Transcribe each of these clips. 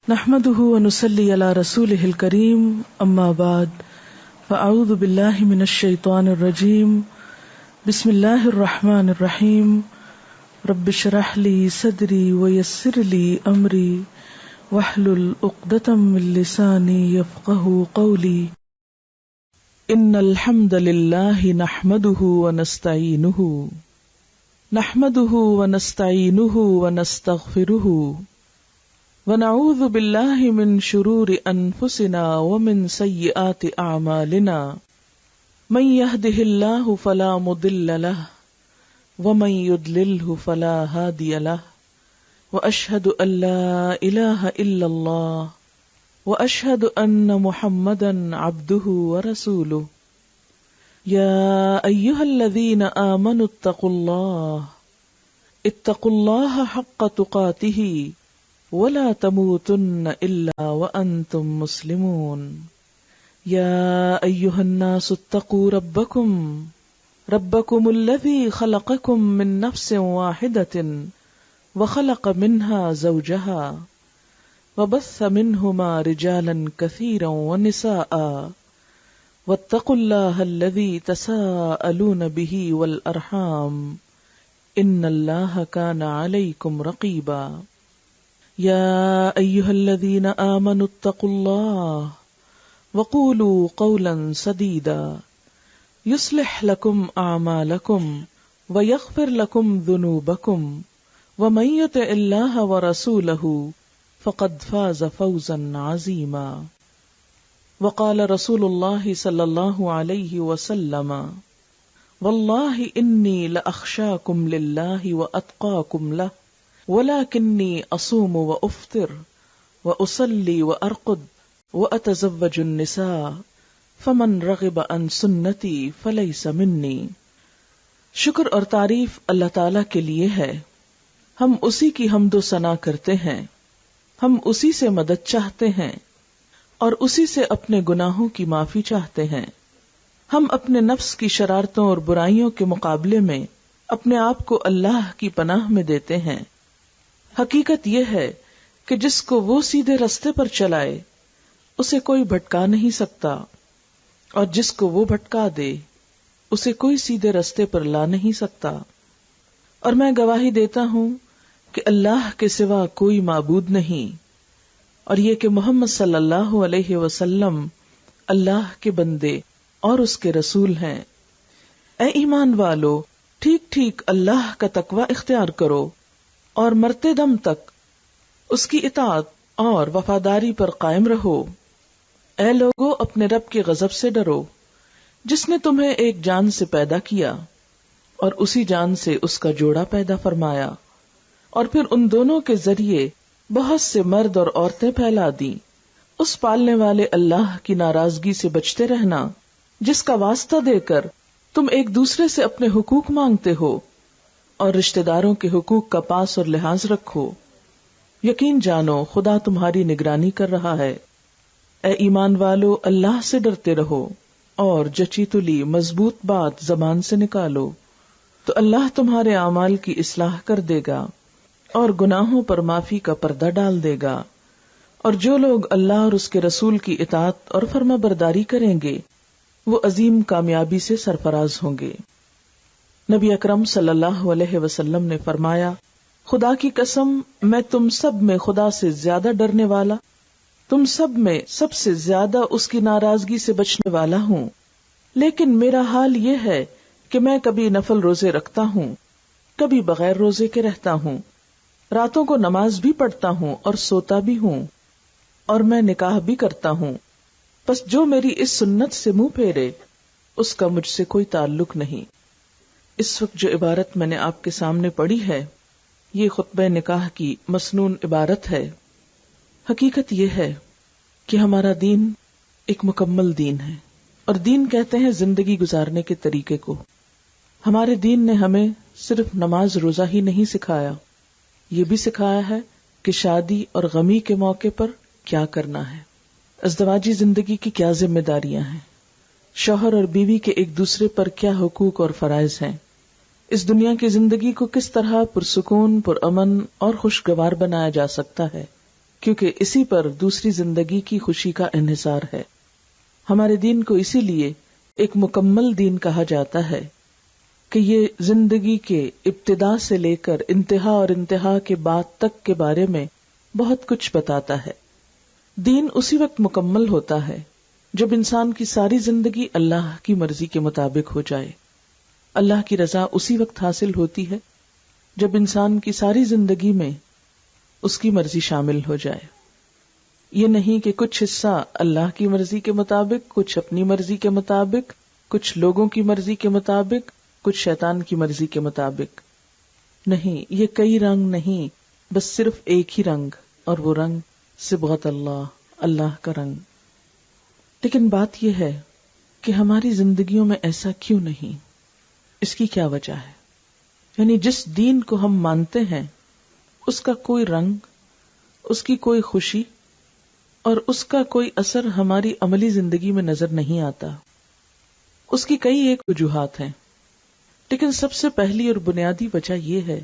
نحمده ونصلي على رسوله الكريم اما بعد فاعوذ بالله من الشيطان الرجيم بسم الله الرحمن الرحيم رب اشرح لي صدري ويسر لي امري واحلل عقدة من لساني يفقهوا قولي ان الحمد لله نحمده ونستعينه ونستغفره ونعوذ بالله من شرور أنفسنا ومن سيئات أعمالنا من يهده الله فلا مضل له ومن يضلله فلا هادي له وأشهد أن لا إله إلا الله وأشهد أن محمدا عبده ورسوله يا أيها الذين آمنوا اتقوا الله حق تقاته ولا تموتن إلا وأنتم مسلمون يا أيها الناس اتقوا ربكم الذي خلقكم من نفس واحدة وخلق منها زوجها وبث منهما رجالا كثيرا ونساء واتقوا الله الذي تساءلون به والأرحام إن الله كان عليكم رقيبا يا أيها الذين آمنوا اتقوا الله وقولوا قولا سديدا يصلح لكم أعمالكم ويغفر لكم ذنوبكم ومن يطع الله ورسوله فقد فاز فوزا عظيما وقال رسول الله صلى الله عليه وسلم والله إني لأخشاكم لله وأتقاكم له ولكني أصوم وأفطر وأصلي وأرقد وأتزوج النساء فمن رغب عن سنتي فليس مني۔ شکر اور تعریف اللہ تعالیٰ کے لیے ہے، ہم اسی کی حمد و ثنا کرتے ہیں، ہم اسی سے مدد چاہتے ہیں اور اسی سے اپنے گناہوں کی معافی چاہتے ہیں۔ ہم اپنے نفس کی شرارتوں اور برائیوں کے مقابلے میں اپنے آپ کو اللہ کی پناہ میں دیتے ہیں۔ حقیقت یہ ہے کہ جس کو وہ سیدھے رستے پر چلائے اسے کوئی بھٹکا نہیں سکتا، اور جس کو وہ بھٹکا دے اسے کوئی سیدھے رستے پر لا نہیں سکتا۔ اور میں گواہی دیتا ہوں کہ اللہ کے سوا کوئی معبود نہیں، اور یہ کہ محمد صلی اللہ علیہ وسلم اللہ کے بندے اور اس کے رسول ہیں۔ اے ایمان والو، ٹھیک ٹھیک اللہ کا تقوی اختیار کرو اور مرتے دم تک اس کی اطاعت اور وفاداری پر قائم رہو۔ اے لوگو، اپنے رب کے غضب سے ڈرو جس نے تمہیں ایک جان سے پیدا کیا اور اسی جان سے اس کا جوڑا پیدا فرمایا، اور پھر ان دونوں کے ذریعے بہت سے مرد اور عورتیں پھیلا دیں۔ اس پالنے والے اللہ کی ناراضگی سے بچتے رہنا جس کا واسطہ دے کر تم ایک دوسرے سے اپنے حقوق مانگتے ہو، اور رشتہ داروں کے حقوق کا پاس اور لحاظ رکھو۔ یقین جانو خدا تمہاری نگرانی کر رہا ہے۔ اے ایمان والو، اللہ سے ڈرتے رہو اور جچی تلی مضبوط بات زبان سے نکالو، تو اللہ تمہارے اعمال کی اصلاح کر دے گا اور گناہوں پر معافی کا پردہ ڈال دے گا۔ اور جو لوگ اللہ اور اس کے رسول کی اطاعت اور فرما برداری کریں گے وہ عظیم کامیابی سے سرفراز ہوں گے۔ نبی اکرم صلی اللہ علیہ وسلم نے فرمایا، خدا کی قسم میں تم سب میں خدا سے زیادہ ڈرنے والا، تم سب میں سب سے زیادہ اس کی ناراضگی سے بچنے والا ہوں، لیکن میرا حال یہ ہے کہ میں کبھی نفل روزے رکھتا ہوں، کبھی بغیر روزے کے رہتا ہوں، راتوں کو نماز بھی پڑھتا ہوں اور سوتا بھی ہوں، اور میں نکاح بھی کرتا ہوں، بس جو میری اس سنت سے منہ پھیرے اس کا مجھ سے کوئی تعلق نہیں۔ اس وقت جو عبارت میں نے آپ کے سامنے پڑھی ہے یہ خطبہ نکاح کی مسنون عبارت ہے۔ حقیقت یہ ہے کہ ہمارا دین ایک مکمل دین ہے، اور دین کہتے ہیں زندگی گزارنے کے طریقے کو۔ ہمارے دین نے ہمیں صرف نماز روزہ ہی نہیں سکھایا، یہ بھی سکھایا ہے کہ شادی اور غمی کے موقع پر کیا کرنا ہے، ازدواجی زندگی کی کیا ذمہ داریاں ہیں، شوہر اور بیوی کے ایک دوسرے پر کیا حقوق اور فرائض ہیں، اس دنیا کی زندگی کو کس طرح پرسکون، پرامن اور خوشگوار بنایا جا سکتا ہے۔ کیونکہ اسی پر دوسری زندگی کی خوشی کا انحصار ہے۔ ہمارے دین کو اسی لیے ایک مکمل دین کہا جاتا ہے کہ یہ زندگی کے ابتدا سے لے کر انتہا اور انتہا کے بعد تک کے بارے میں بہت کچھ بتاتا ہے۔ دین اسی وقت مکمل ہوتا ہے جب انسان کی ساری زندگی اللہ کی مرضی کے مطابق ہو جائے۔ اللہ کی رضا اسی وقت حاصل ہوتی ہے جب انسان کی ساری زندگی میں اس کی مرضی شامل ہو جائے۔ یہ نہیں کہ کچھ حصہ اللہ کی مرضی کے مطابق، کچھ اپنی مرضی کے مطابق، کچھ لوگوں کی مرضی کے مطابق، کچھ شیطان کی مرضی کے مطابق۔ نہیں، یہ کئی رنگ نہیں، بس صرف ایک ہی رنگ، اور وہ رنگ صبغت اللہ، اللہ کا رنگ۔ لیکن بات یہ ہے کہ ہماری زندگیوں میں ایسا کیوں نہیں؟ اس کی کیا وجہ ہے؟ یعنی جس دین کو ہم مانتے ہیں اس کا کوئی رنگ، اس کی کوئی خوشی اور اس کا کوئی اثر ہماری عملی زندگی میں نظر نہیں آتا۔ اس کی کئی ایک وجوہات ہیں، لیکن سب سے پہلی اور بنیادی وجہ یہ ہے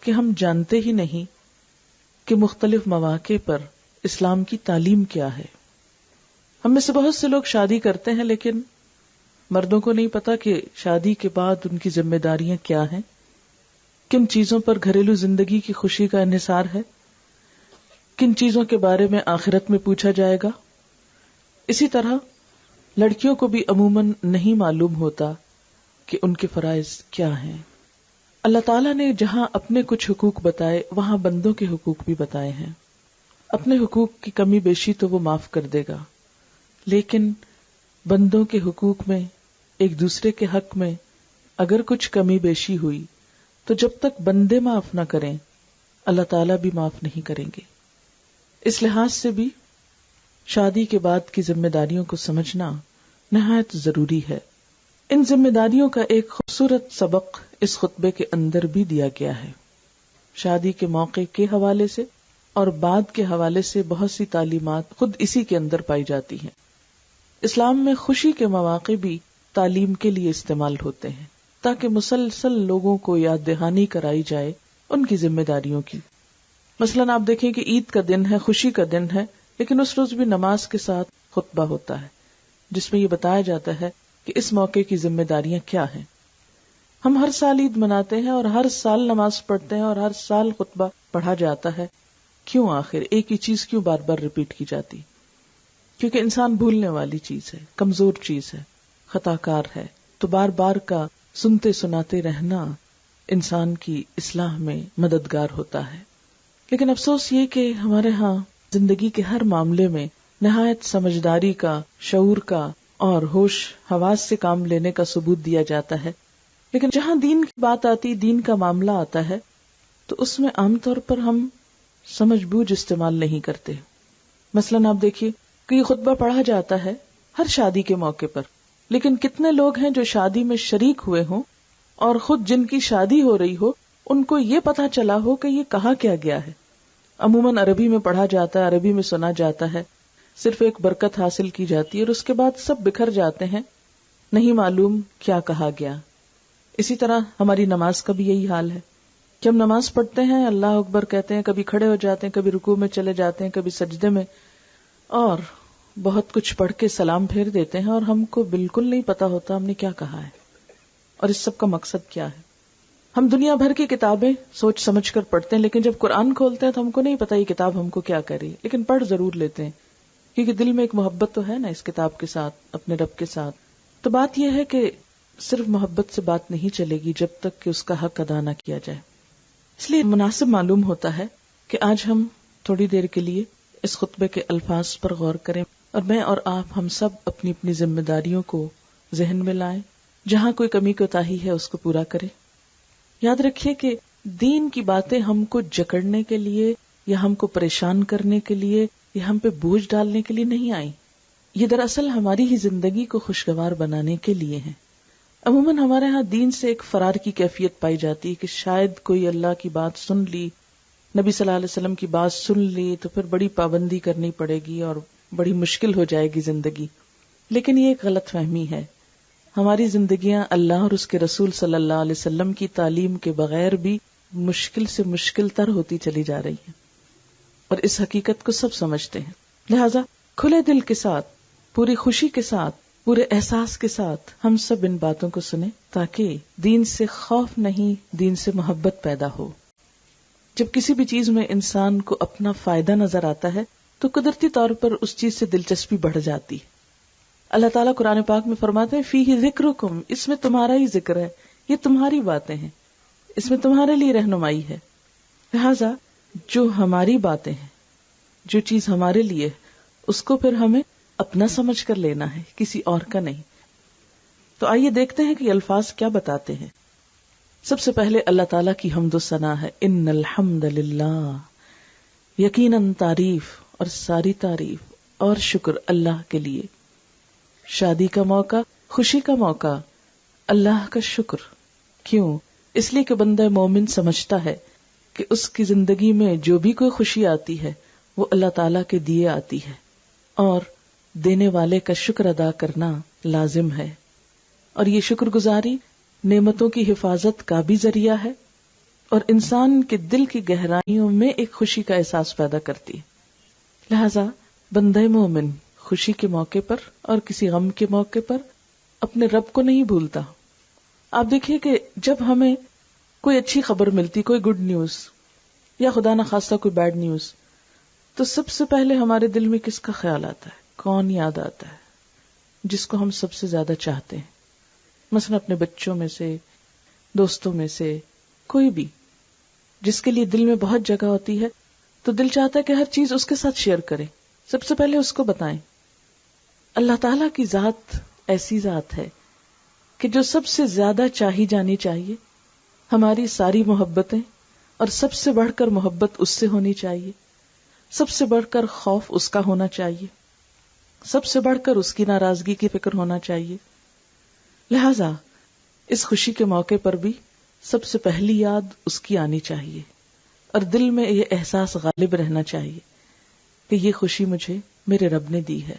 کہ ہم جانتے ہی نہیں کہ مختلف مواقع پر اسلام کی تعلیم کیا ہے۔ ہم میں سے بہت سے لوگ شادی کرتے ہیں، لیکن مردوں کو نہیں پتا کہ شادی کے بعد ان کی ذمہ داریاں کیا ہیں، کن چیزوں پر گھریلو زندگی کی خوشی کا انحصار ہے، کن چیزوں کے بارے میں آخرت میں پوچھا جائے گا۔ اسی طرح لڑکیوں کو بھی عموماً نہیں معلوم ہوتا کہ ان کے فرائض کیا ہیں۔ اللہ تعالیٰ نے جہاں اپنے کچھ حقوق بتائے وہاں بندوں کے حقوق بھی بتائے ہیں۔ اپنے حقوق کی کمی بیشی تو وہ معاف کر دے گا، لیکن بندوں کے حقوق میں، ایک دوسرے کے حق میں اگر کچھ کمی بیشی ہوئی تو جب تک بندے معاف نہ کریں اللہ تعالیٰ بھی معاف نہیں کریں گے۔ اس لحاظ سے بھی شادی کے بعد کی ذمہ داریوں کو سمجھنا نہایت ضروری ہے۔ ان ذمہ داریوں کا ایک خوبصورت سبق اس خطبے کے اندر بھی دیا گیا ہے۔ شادی کے موقع کے حوالے سے اور بعد کے حوالے سے بہت سی تعلیمات خود اسی کے اندر پائی جاتی ہیں۔ اسلام میں خوشی کے مواقع بھی تعلیم کے لیے استعمال ہوتے ہیں تاکہ مسلسل لوگوں کو یاد دہانی کرائی جائے ان کی ذمہ داریوں کی۔ مثلاً آپ دیکھیں کہ عید کا دن ہے، خوشی کا دن ہے، لیکن اس روز بھی نماز کے ساتھ خطبہ ہوتا ہے جس میں یہ بتایا جاتا ہے کہ اس موقع کی ذمہ داریاں کیا ہیں۔ ہم ہر سال عید مناتے ہیں اور ہر سال نماز پڑھتے ہیں اور ہر سال خطبہ پڑھا جاتا ہے، کیوں آخر ایک ہی چیز کیوں بار بار ریپیٹ کی جاتی؟ کیونکہ انسان بھولنے والی چیز ہے، کمزور چیز ہے، خطا کار ہے، تو بار بار کا سنتے سناتے رہنا انسان کی اصلاح میں مددگار ہوتا ہے۔ لیکن افسوس یہ کہ ہمارے ہاں زندگی کے ہر معاملے میں نہایت سمجھداری کا، شعور کا اور ہوش حواس سے کام لینے کا ثبوت دیا جاتا ہے، لیکن جہاں دین کی بات آتی، دین کا معاملہ آتا ہے تو اس میں عام طور پر ہم سمجھ بوجھ استعمال نہیں کرتے۔ مثلاً آپ دیکھیے کہ یہ خطبہ پڑھا جاتا ہے ہر شادی کے موقع پر، لیکن کتنے لوگ ہیں جو شادی میں شریک ہوئے ہوں اور خود جن کی شادی ہو رہی ہو ان کو یہ پتا چلا ہو کہ یہ کہا کیا گیا ہے۔ عموماً عربی میں پڑھا جاتا ہے، عربی میں سنا جاتا ہے، صرف ایک برکت حاصل کی جاتی ہے اور اس کے بعد سب بکھر جاتے ہیں، نہیں معلوم کیا کہا گیا۔ اسی طرح ہماری نماز کا بھی یہی حال ہے کہ ہم نماز پڑھتے ہیں، اللہ اکبر کہتے ہیں، کبھی کھڑے ہو جاتے ہیں، کبھی رکوع میں چلے جاتے ہیں، کبھی سجدے میں، اور بہت کچھ پڑھ کے سلام پھیر دیتے ہیں اور ہم کو بالکل نہیں پتا ہوتا ہم نے کیا کہا ہے اور اس سب کا مقصد کیا ہے۔ ہم دنیا بھر کی کتابیں سوچ سمجھ کر پڑھتے ہیں، لیکن جب قرآن کھولتے ہیں تو ہم کو نہیں پتا یہ کتاب ہم کو کیا کہہ رہی ہے، لیکن پڑھ ضرور لیتے ہیں کیونکہ دل میں ایک محبت تو ہے نا اس کتاب کے ساتھ، اپنے رب کے ساتھ۔ تو بات یہ ہے کہ صرف محبت سے بات نہیں چلے گی جب تک کہ اس کا حق ادا نہ کیا جائے۔ اس لیے مناسب معلوم ہوتا ہے کہ آج ہم تھوڑی دیر کے لیے اس خطبے کے الفاظ پر غور کریں اور میں اور آپ ہم سب اپنی اپنی ذمہ داریوں کو ذہن میں لائیں، جہاں کوئی کمی کوتاہی ہے اس کو پورا کریں۔ یاد رکھیے کہ دین کی باتیں ہم کو جکڑنے کے لیے یا ہم کو پریشان کرنے کے لیے یا ہم پہ بوجھ ڈالنے کے لیے نہیں آئی، یہ دراصل ہماری ہی زندگی کو خوشگوار بنانے کے لیے ہیں۔ عموماً ہمارے ہاں دین سے ایک فرار کی کیفیت پائی جاتی ہے کہ شاید کوئی اللہ کی بات سن لی، نبی صلی اللہ علیہ وسلم کی بات سن لی تو پھر بڑی پابندی کرنی پڑے گی اور بڑی مشکل ہو جائے گی زندگی۔ لیکن یہ ایک غلط فہمی ہے۔ ہماری زندگیاں اللہ اور اس کے رسول صلی اللہ علیہ وسلم کی تعلیم کے بغیر بھی مشکل سے مشکل تر ہوتی چلی جا رہی ہیں۔ اور اس حقیقت کو سب سمجھتے ہیں. لہذا کھلے دل کے ساتھ، پوری خوشی کے ساتھ، پورے احساس کے ساتھ ہم سب ان باتوں کو سنیں تاکہ دین سے خوف نہیں، دین سے محبت پیدا ہو. جب کسی بھی چیز میں انسان کو اپنا فائدہ نظر آتا ہے تو قدرتی طور پر اس چیز سے دلچسپی بڑھ جاتی. اللہ تعالیٰ قرآن پاک میں فرماتے ہیں فیہ ذکرکم، اس میں تمہارا ہی ذکر ہے، یہ تمہاری باتیں ہیں، اس میں تمہارے لیے رہنمائی ہے. لہذا جو ہماری باتیں ہیں، جو چیز ہمارے لیے، اس کو پھر ہمیں اپنا سمجھ کر لینا ہے، کسی اور کا نہیں. تو آئیے دیکھتے ہیں کہ یہ الفاظ کیا بتاتے ہیں. سب سے پہلے اللہ تعالیٰ کی حمد و ثنا ہے. ان الحمد للہ، یقیناً تعریف اور ساری تعریف اور شکر اللہ کے لیے. شادی کا موقع، خوشی کا موقع، اللہ کا شکر. کیوں؟ اس لیے کہ بندہ مومن سمجھتا ہے کہ اس کی زندگی میں جو بھی کوئی خوشی آتی ہے وہ اللہ تعالیٰ کے دیے آتی ہے، اور دینے والے کا شکر ادا کرنا لازم ہے. اور یہ شکر گزاری نعمتوں کی حفاظت کا بھی ذریعہ ہے اور انسان کے دل کی گہرائیوں میں ایک خوشی کا احساس پیدا کرتی ہے. لہذا بندہ مومن خوشی کے موقع پر اور کسی غم کے موقع پر اپنے رب کو نہیں بھولتا. آپ دیکھیے کہ جب ہمیں کوئی اچھی خبر ملتی، کوئی گڈ نیوز یا خدا نخواستہ کوئی بیڈ نیوز، تو سب سے پہلے ہمارے دل میں کس کا خیال آتا ہے؟ کون یاد آتا ہے؟ جس کو ہم سب سے زیادہ چاہتے ہیں. مثلا اپنے بچوں میں سے، دوستوں میں سے، کوئی بھی جس کے لیے دل میں بہت جگہ ہوتی ہے تو دل چاہتا ہے کہ ہر چیز اس کے ساتھ شیئر کریں، سب سے پہلے اس کو بتائیں. اللہ تعالیٰ کی ذات ایسی ذات ہے کہ جو سب سے زیادہ چاہی جانی چاہیے. ہماری ساری محبتیں، اور سب سے بڑھ کر محبت اس سے ہونی چاہیے، سب سے بڑھ کر خوف اس کا ہونا چاہیے، سب سے بڑھ کر اس کی ناراضگی کی فکر ہونا چاہیے. لہذا اس خوشی کے موقع پر بھی سب سے پہلی یاد اس کی آنی چاہیے اور دل میں یہ احساس غالب رہنا چاہیے کہ یہ خوشی مجھے میرے رب نے دی ہے.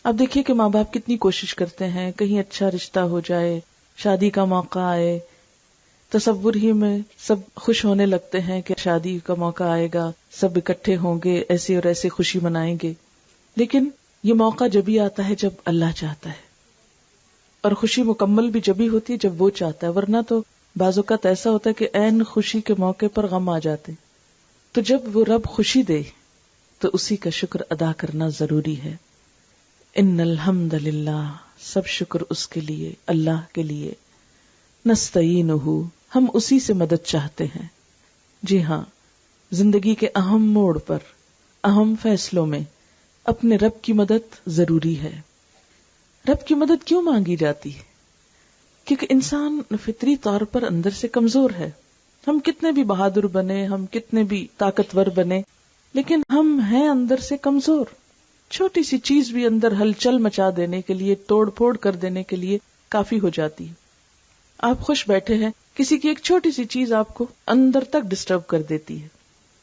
اب دیکھیے کہ ماں باپ کتنی کوشش کرتے ہیں کہیں اچھا رشتہ ہو جائے، شادی کا موقع آئے، تصور ہی میں سب خوش ہونے لگتے ہیں کہ شادی کا موقع آئے گا، سب اکٹھے ہوں گے، ایسے اور ایسے خوشی منائیں گے. لیکن یہ موقع جبھی آتا ہے جب اللہ چاہتا ہے، اور خوشی مکمل بھی جبھی ہوتی ہے جب وہ چاہتا ہے. ورنہ تو بعض اوقات ایسا ہوتا ہے کہ عین خوشی کے موقع پر غم آ جاتے. تو جب وہ رب خوشی دے تو اسی کا شکر ادا کرنا ضروری ہے. ان الحمد للہ، سب شکر اس کے لیے، اللہ کے لیے. نستعینہ، ہم اسی سے مدد چاہتے ہیں. جی ہاں، زندگی کے اہم موڑ پر، اہم فیصلوں میں اپنے رب کی مدد ضروری ہے. رب کی مدد کیوں مانگی جاتی ہے؟ کیونکہ انسان فطری طور پر اندر سے کمزور ہے. ہم کتنے بھی بہادر بنے، ہم کتنے بھی طاقتور بنے، لیکن ہم ہیں اندر سے کمزور. چھوٹی سی چیز بھی اندر ہلچل مچا دینے کے لیے، توڑ پھوڑ کر دینے کے لیے کافی ہو جاتی ہے. آپ خوش بیٹھے ہیں، کسی کی ایک چھوٹی سی چیز آپ کو اندر تک ڈسٹرب کر دیتی ہے.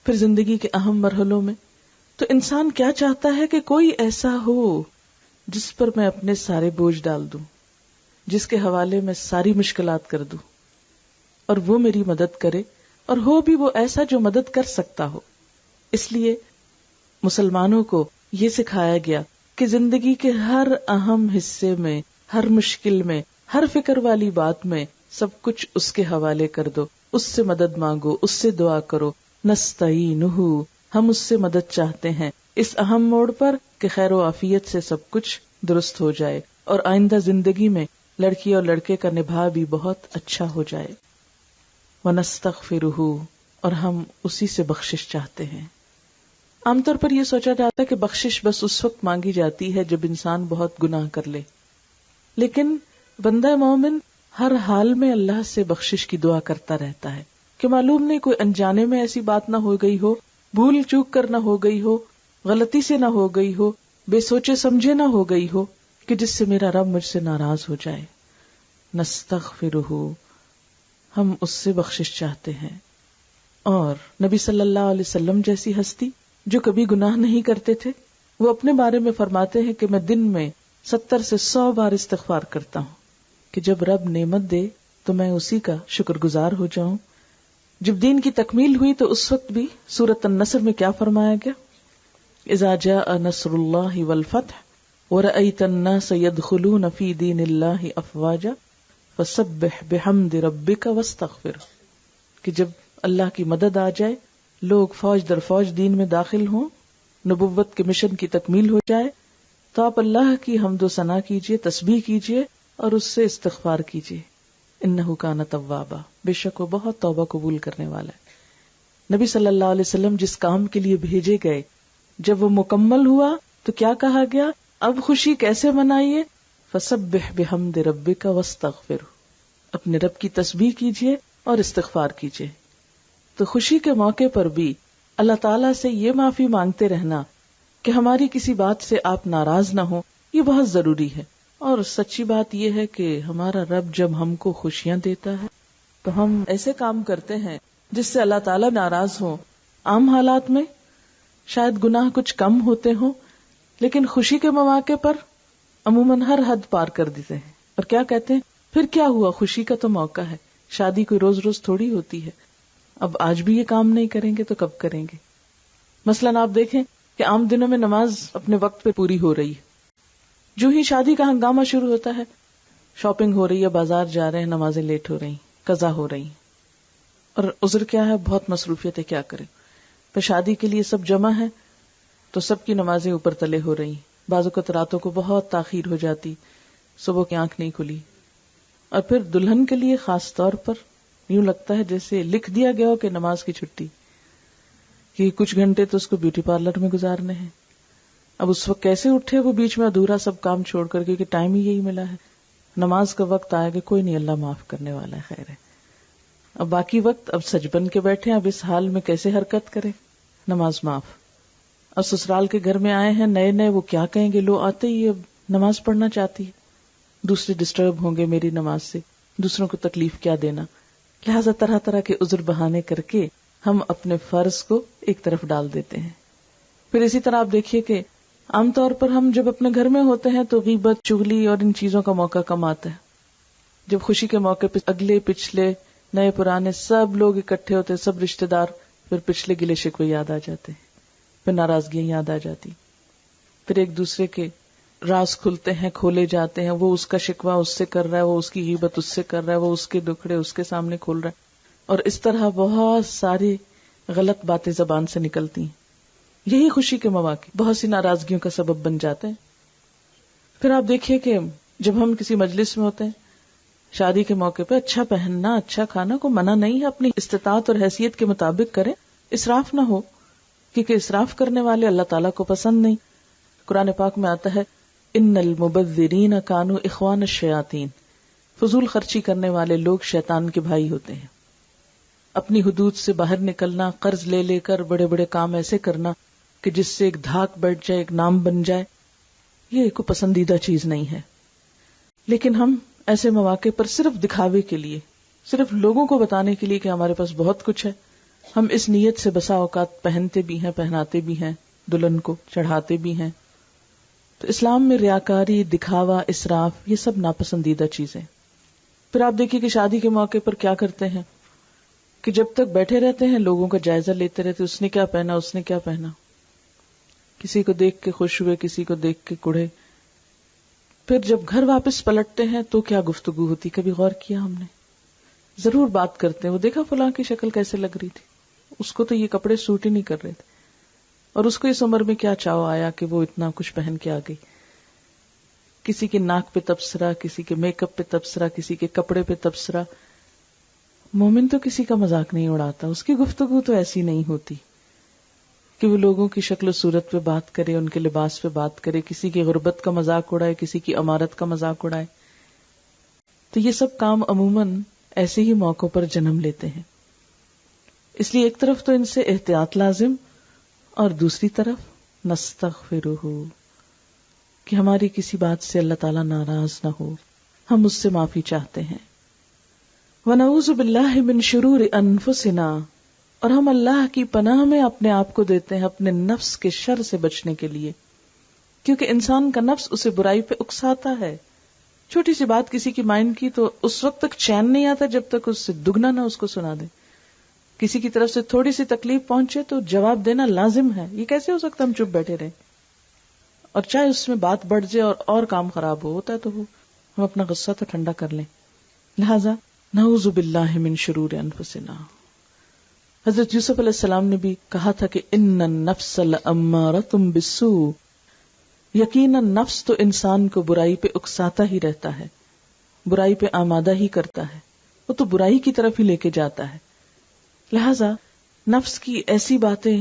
پھر زندگی کے اہم مرحلوں میں تو انسان کیا چاہتا ہے کہ کوئی ایسا ہو جس پر میں اپنے سارے بوجھ ڈال دوں، جس کے حوالے میں ساری مشکلات کر دوں، اور وہ میری مدد کرے، اور ہو بھی وہ ایسا جو مدد کر سکتا ہو. اس لیے مسلمانوں کو یہ سکھایا گیا کہ زندگی کے ہر اہم حصے میں، ہر مشکل میں، ہر فکر والی بات میں سب کچھ اس کے حوالے کر دو، اس سے مدد مانگو، اس سے دعا کرو. نستعینہ، ہم اس سے مدد چاہتے ہیں اس اہم موڑ پر کہ خیر و عافیت سے سب کچھ درست ہو جائے اور آئندہ زندگی میں لڑکی اور لڑکے کا نبھا بھی بہت اچھا ہو جائے. ونستغفرہ، اور ہم اسی سے بخشش چاہتے ہیں. عام طور پر یہ سوچا جاتا ہے کہ بخشش بس اس وقت مانگی جاتی ہے جب انسان بہت گناہ کر لے، لیکن بندہ مومن ہر حال میں اللہ سے بخشش کی دعا کرتا رہتا ہے کہ معلوم نہیں کوئی انجانے میں ایسی بات نہ ہو گئی ہو، بھول چوک کر نہ ہو گئی ہو، غلطی سے نہ ہو گئی ہو، بے سوچے سمجھے نہ ہو گئی ہو کہ جس سے میرا رب مجھ سے ناراض ہو جائے. نستغفرہ، ہم اس سے بخشش چاہتے ہیں. اور نبی صلی اللہ علیہ وسلم جیسی ہستی جو کبھی گناہ نہیں کرتے تھے، وہ اپنے بارے میں فرماتے ہیں کہ میں دن میں 70 سے 100 بار استغفار کرتا ہوں کہ جب رب نعمت دے تو میں اسی کا شکر گزار ہو جاؤں، جب دین کی تکمیل ہوئی تو اس وقت بھی سورۃ النصر میں کیا فرمایا گیا؟ اذا جاء نصر اللہ والفتح ورأیت الناس يدخلون فی دین اللہ افواجا فسبح بحمد ربک واستغفر، کہ جب اللہ کی مدد آ جائے، لوگ فوج در فوج دین میں داخل ہوں، نبوت کے مشن کی تکمیل ہو جائے، تو آپ اللہ کی حمد و ثنا کیجئے، تسبیح کیجئے اور اس سے استغفار کیجئے۔ انہ کان توابا، بے شک وہ بہت توبہ قبول کرنے والا ہے۔ نبی صلی اللہ علیہ وسلم جس کام کے لیے بھیجے گئے، جب وہ مکمل ہوا تو کیا کہا گیا؟ اب خوشی کیسے منائیے؟ فسبح بحمد ربک واستغفر، اپنے رب کی تسبیح کیجئے اور استغفار کیجئے۔ تو خوشی کے موقع پر بھی اللہ تعالیٰ سے یہ معافی مانگتے رہنا کہ ہماری کسی بات سے آپ ناراض نہ ہوں، یہ بہت ضروری ہے۔ اور سچی بات یہ ہے کہ ہمارا رب جب ہم کو خوشیاں دیتا ہے تو ہم ایسے کام کرتے ہیں جس سے اللہ تعالیٰ ناراض ہو۔ عام حالات میں شاید گناہ کچھ کم ہوتے ہوں، لیکن خوشی کے مواقع پر عموماً ہر حد پار کر دیتے ہیں اور کیا کہتے ہیں پھر کیا ہوا، خوشی کا تو موقع ہے، شادی کوئی روز روز تھوڑی ہوتی ہے، اب آج بھی یہ کام نہیں کریں گے تو کب کریں گے؟ مثلاً آپ دیکھیں کہ عام دنوں میں نماز اپنے وقت پہ پوری ہو رہی ہے، جو ہی شادی کا ہنگامہ شروع ہوتا ہے، شاپنگ ہو رہی ہے، بازار جا رہے ہیں، نمازیں لیٹ ہو رہی، قضا ہو رہی، اور عذر کیا ہے؟ بہت مصروفیت ہے، کیا کریں؟ پھر شادی کے لیے سب جمع ہے تو سب کی نمازیں اوپر تلے ہو رہی، بعض اوقات راتوں کو بہت تاخیر ہو جاتی، صبح کی آنکھ نہیں کھلی، اور پھر دلہن کے لیے خاص طور پر یوں لگتا ہے جیسے لکھ دیا گیا ہو کہ نماز کی چھٹی، کہ کچھ گھنٹے تو اس کو بیوٹی پارلر میں گزارنے ہیں۔ اب اس وقت کیسے اٹھے وہ بیچ میں ادھورا سب کام چھوڑ کر، کیونکہ ٹائم ہی یہی ملا ہے، نماز کا وقت آئے گا، کوئی نہیں، اللہ معاف کرنے والا ہے، خیر ہے۔ اب باقی وقت اب سج بن کے بیٹھے، اب اس حال میں کیسے حرکت کرے؟ نماز معاف۔ اور سسرال کے گھر میں آئے ہیں نئے نئے، وہ کیا کہیں گے؟ لو آتے ہی اب نماز پڑھنا چاہتی ہے، دوسرے ڈسٹرب ہوں گے میری نماز سے، دوسروں کو تکلیف کیا دینا، لہٰذا طرح طرح کے عذر بہانے کر کے ہم اپنے فرض کو ایک طرف ڈال دیتے ہیں۔ پھر اسی طرح آپ دیکھیے کہ عام طور پر ہم جب اپنے گھر میں ہوتے ہیں تو غیبت، چغلی اور ان چیزوں کا موقع کم آتا ہے۔ جب خوشی کے موقع پہ اگلے پچھلے نئے پرانے سب لوگ اکٹھے ہوتے، سب رشتہ دار، پھر پچھلے گلے شکوے یاد آ جاتے ہیں، پھر ناراضگیاں یاد آ جاتی، پھر ایک دوسرے کے راز کھلتے ہیں، کھولے جاتے ہیں، وہ اس کا شکوہ اس سے کر رہا ہے، وہ اس کی غیبت اس سے کر رہا ہے، وہ اس کے دکھڑے اس کے سامنے کھول رہا ہے، اور اس طرح بہت ساری غلط باتیں زبان سے نکلتی ہیں۔ یہی خوشی کے مواقع بہت سی ناراضگیوں کا سبب بن جاتے ہیں۔ پھر آپ دیکھیے کہ جب ہم کسی مجلس میں ہوتے ہیں، شادی کے موقع پہ اچھا پہننا، اچھا کھانا کو منع نہیں ہے، اپنی استطاعت اور حیثیت کے مطابق کریں، اسراف نہ ہو، کیونکہ اسراف کرنے والے اللہ تعالیٰ کو پسند نہیں۔ قرآن پاک میں آتا ہے ان المبذرین کانوا اخوان الشیاطین، فضول خرچی کرنے والے لوگ شیطان کے بھائی ہوتے ہیں۔ اپنی حدود سے باہر نکلنا، قرض لے لے کر بڑے بڑے کام ایسے کرنا کہ جس سے ایک دھاک بیٹھ جائے، ایک نام بن جائے، یہ کوئی پسندیدہ چیز نہیں ہے۔ لیکن ہم ایسے مواقع پر صرف دکھاوے کے لیے، صرف لوگوں کو بتانے کے لیے کہ ہمارے پاس بہت کچھ ہے، ہم اس نیت سے بسا اوقات پہنتے بھی ہیں، پہناتے بھی ہیں، دلہن کو چڑھاتے بھی ہیں۔ تو اسلام میں ریاکاری، دکھاوا، اسراف، یہ سب ناپسندیدہ چیزیں۔ پھر آپ دیکھیے کہ شادی کے موقع پر کیا کرتے ہیں کہ جب تک بیٹھے رہتے ہیں لوگوں کا جائزہ لیتے رہتے، اس نے کیا پہنا، اس نے کیا پہنا، کسی کو دیکھ کے خوش ہوئے، کسی کو دیکھ کے کڑھے۔ پھر جب گھر واپس پلٹتے ہیں تو کیا گفتگو ہوتی، کبھی غور کیا ہم نے؟ ضرور بات کرتے ہیں، وہ دیکھا فلاں کی شکل کیسے لگ رہی تھی، اس کو تو یہ کپڑے سوٹ ہی نہیں کر رہے تھے، اور اس کو اس عمر میں کیا چاو آیا کہ وہ اتنا کچھ پہن کے آ گئی۔ کسی کے ناک پہ تبصرہ، کسی کے میک اپ پہ تبصرہ، کسی کے کپڑے پہ تبصرہ۔ مومن تو کسی کا مذاق نہیں اڑاتا، اس کی گفتگو تو ایسی نہیں ہوتی کہ وہ لوگوں کی شکل و صورت پہ بات کرے، ان کے لباس پہ بات کرے، کسی کی غربت کا مذاق اڑائے، کسی کی امارت کا مذاق اڑائے۔ تو یہ سب کام عموماً ایسے ہی موقعوں پر جنم لیتے ہیں۔ اس لیے ایک طرف تو ان سے احتیاط لازم، اور دوسری طرف نستغفرہ، کہ ہماری کسی بات سے اللہ تعالیٰ ناراض نہ ہو، ہم اس سے معافی چاہتے ہیں۔ وَنَعُوذُ بِاللَّهِ مِن شُرُورِ أَنفُسِنَا، اور ہم اللہ کی پناہ میں اپنے آپ کو دیتے ہیں اپنے نفس کے شر سے بچنے کے لیے، کیونکہ انسان کا نفس اسے برائی پہ اکساتا ہے۔ چھوٹی سی بات کسی کی مائنڈ کی تو اس وقت تک چین نہیں آتا جب تک اس سے دگنا نہ اس کو سنا دے، کسی کی طرف سے تھوڑی سی تکلیف پہنچے تو جواب دینا لازم ہے. یہ کیسے ہو سکتا ہم چپ بیٹھے رہیں؟ اور چاہے اس میں بات بڑھ جائے اور کام خراب ہوتا ہے تو ہم اپنا غصہ تو ٹھنڈا کر لیں. لہذا نعوذ باللہ من شرور انفسنا. حضرت یوسف علیہ السلام نے بھی کہا تھا کہ ان النفس لامارۃ بالسوء، یقیناً نفس تو انسان کو برائی پہ اکساتا ہی رہتا ہے، برائی پہ آمادہ ہی کرتا ہے، وہ تو برائی کی طرف ہی لے کے جاتا ہے. لہذا نفس کی ایسی باتیں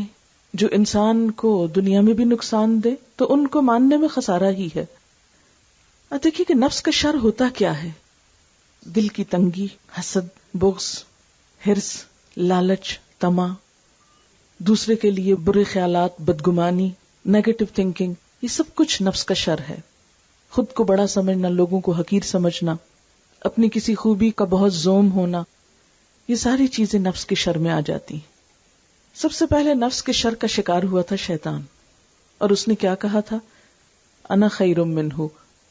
جو انسان کو دنیا میں بھی نقصان دے تو ان کو ماننے میں خسارہ ہی ہے. اب دیکھیے کہ نفس کا شر ہوتا کیا ہے؟ دل کی تنگی، حسد، بغض، حرص، لالچ، طمع، دوسرے کے لیے برے خیالات، بدگمانی، نیگیٹو تھنکنگ، یہ سب کچھ نفس کا شر ہے. خود کو بڑا سمجھنا، لوگوں کو حقیر سمجھنا، اپنی کسی خوبی کا بہت زوم ہونا، یہ ساری چیزیں نفس کے شر میں آ جاتی ہیں. سب سے پہلے نفس کے شر کا شکار ہوا تھا شیطان، اور اس نے کیا کہا تھا؟ انا خیر منہ،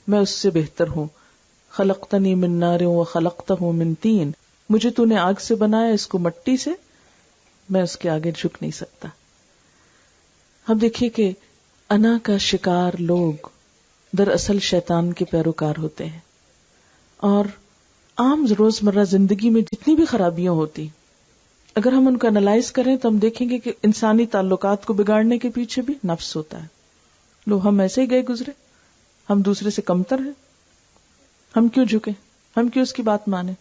میں اس سے بہتر ہوں. خلقتنی من نار وخلقتہ من طین، مجھے تو نے آگ سے بنایا، اس کو مٹی سے، میں اس کے آگے جھک نہیں سکتا. ہم دیکھیے کہ انا کا شکار لوگ دراصل شیطان کے پیروکار ہوتے ہیں. اور عام روزمرہ زندگی میں جتنی بھی خرابیاں ہوتی، اگر ہم ان کو انالائز کریں تو ہم دیکھیں گے کہ انسانی تعلقات کو بگاڑنے کے پیچھے بھی نفس ہوتا ہے. لو ہم ایسے ہی گئے گزرے، ہم دوسرے سے کمتر ہیں، ہم کیوں جھکیں، ہم کیوں اس کی بات مانیں،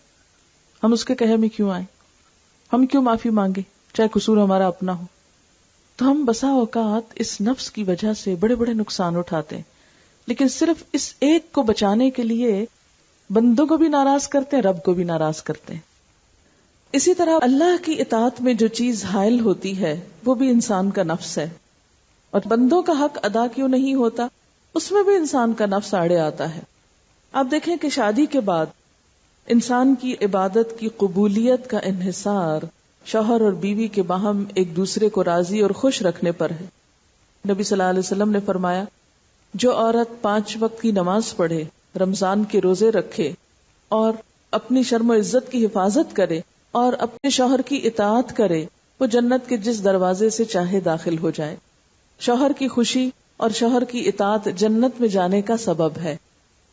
ہم اس کے کہے میں کیوں آئیں، ہم کیوں معافی مانگے چاہے قصور ہمارا اپنا ہو. تو ہم بسا اوقات اس نفس کی وجہ سے بڑے بڑے نقصان اٹھاتے ہیں، لیکن صرف اس ایک کو بچانے کے لیے بندوں کو بھی ناراض کرتے ہیں، رب کو بھی ناراض کرتے ہیں. اسی طرح اللہ کی اطاعت میں جو چیز حائل ہوتی ہے وہ بھی انسان کا نفس ہے، اور بندوں کا حق ادا کیوں نہیں ہوتا اس میں بھی انسان کا نفس آڑے آتا ہے. آپ دیکھیں کہ شادی کے بعد انسان کی عبادت کی قبولیت کا انحصار شوہر اور بیوی کے باہم ایک دوسرے کو راضی اور خوش رکھنے پر ہے. نبی صلی اللہ علیہ وسلم نے فرمایا، جو عورت 5 وقت کی نماز پڑھے، رمضان کے روزے رکھے اور اپنی شرم و عزت کی حفاظت کرے اور اپنے شوہر کی اطاعت کرے، وہ جنت کے جس دروازے سے چاہے داخل ہو جائے. شوہر کی خوشی اور شوہر کی اطاعت جنت میں جانے کا سبب ہے.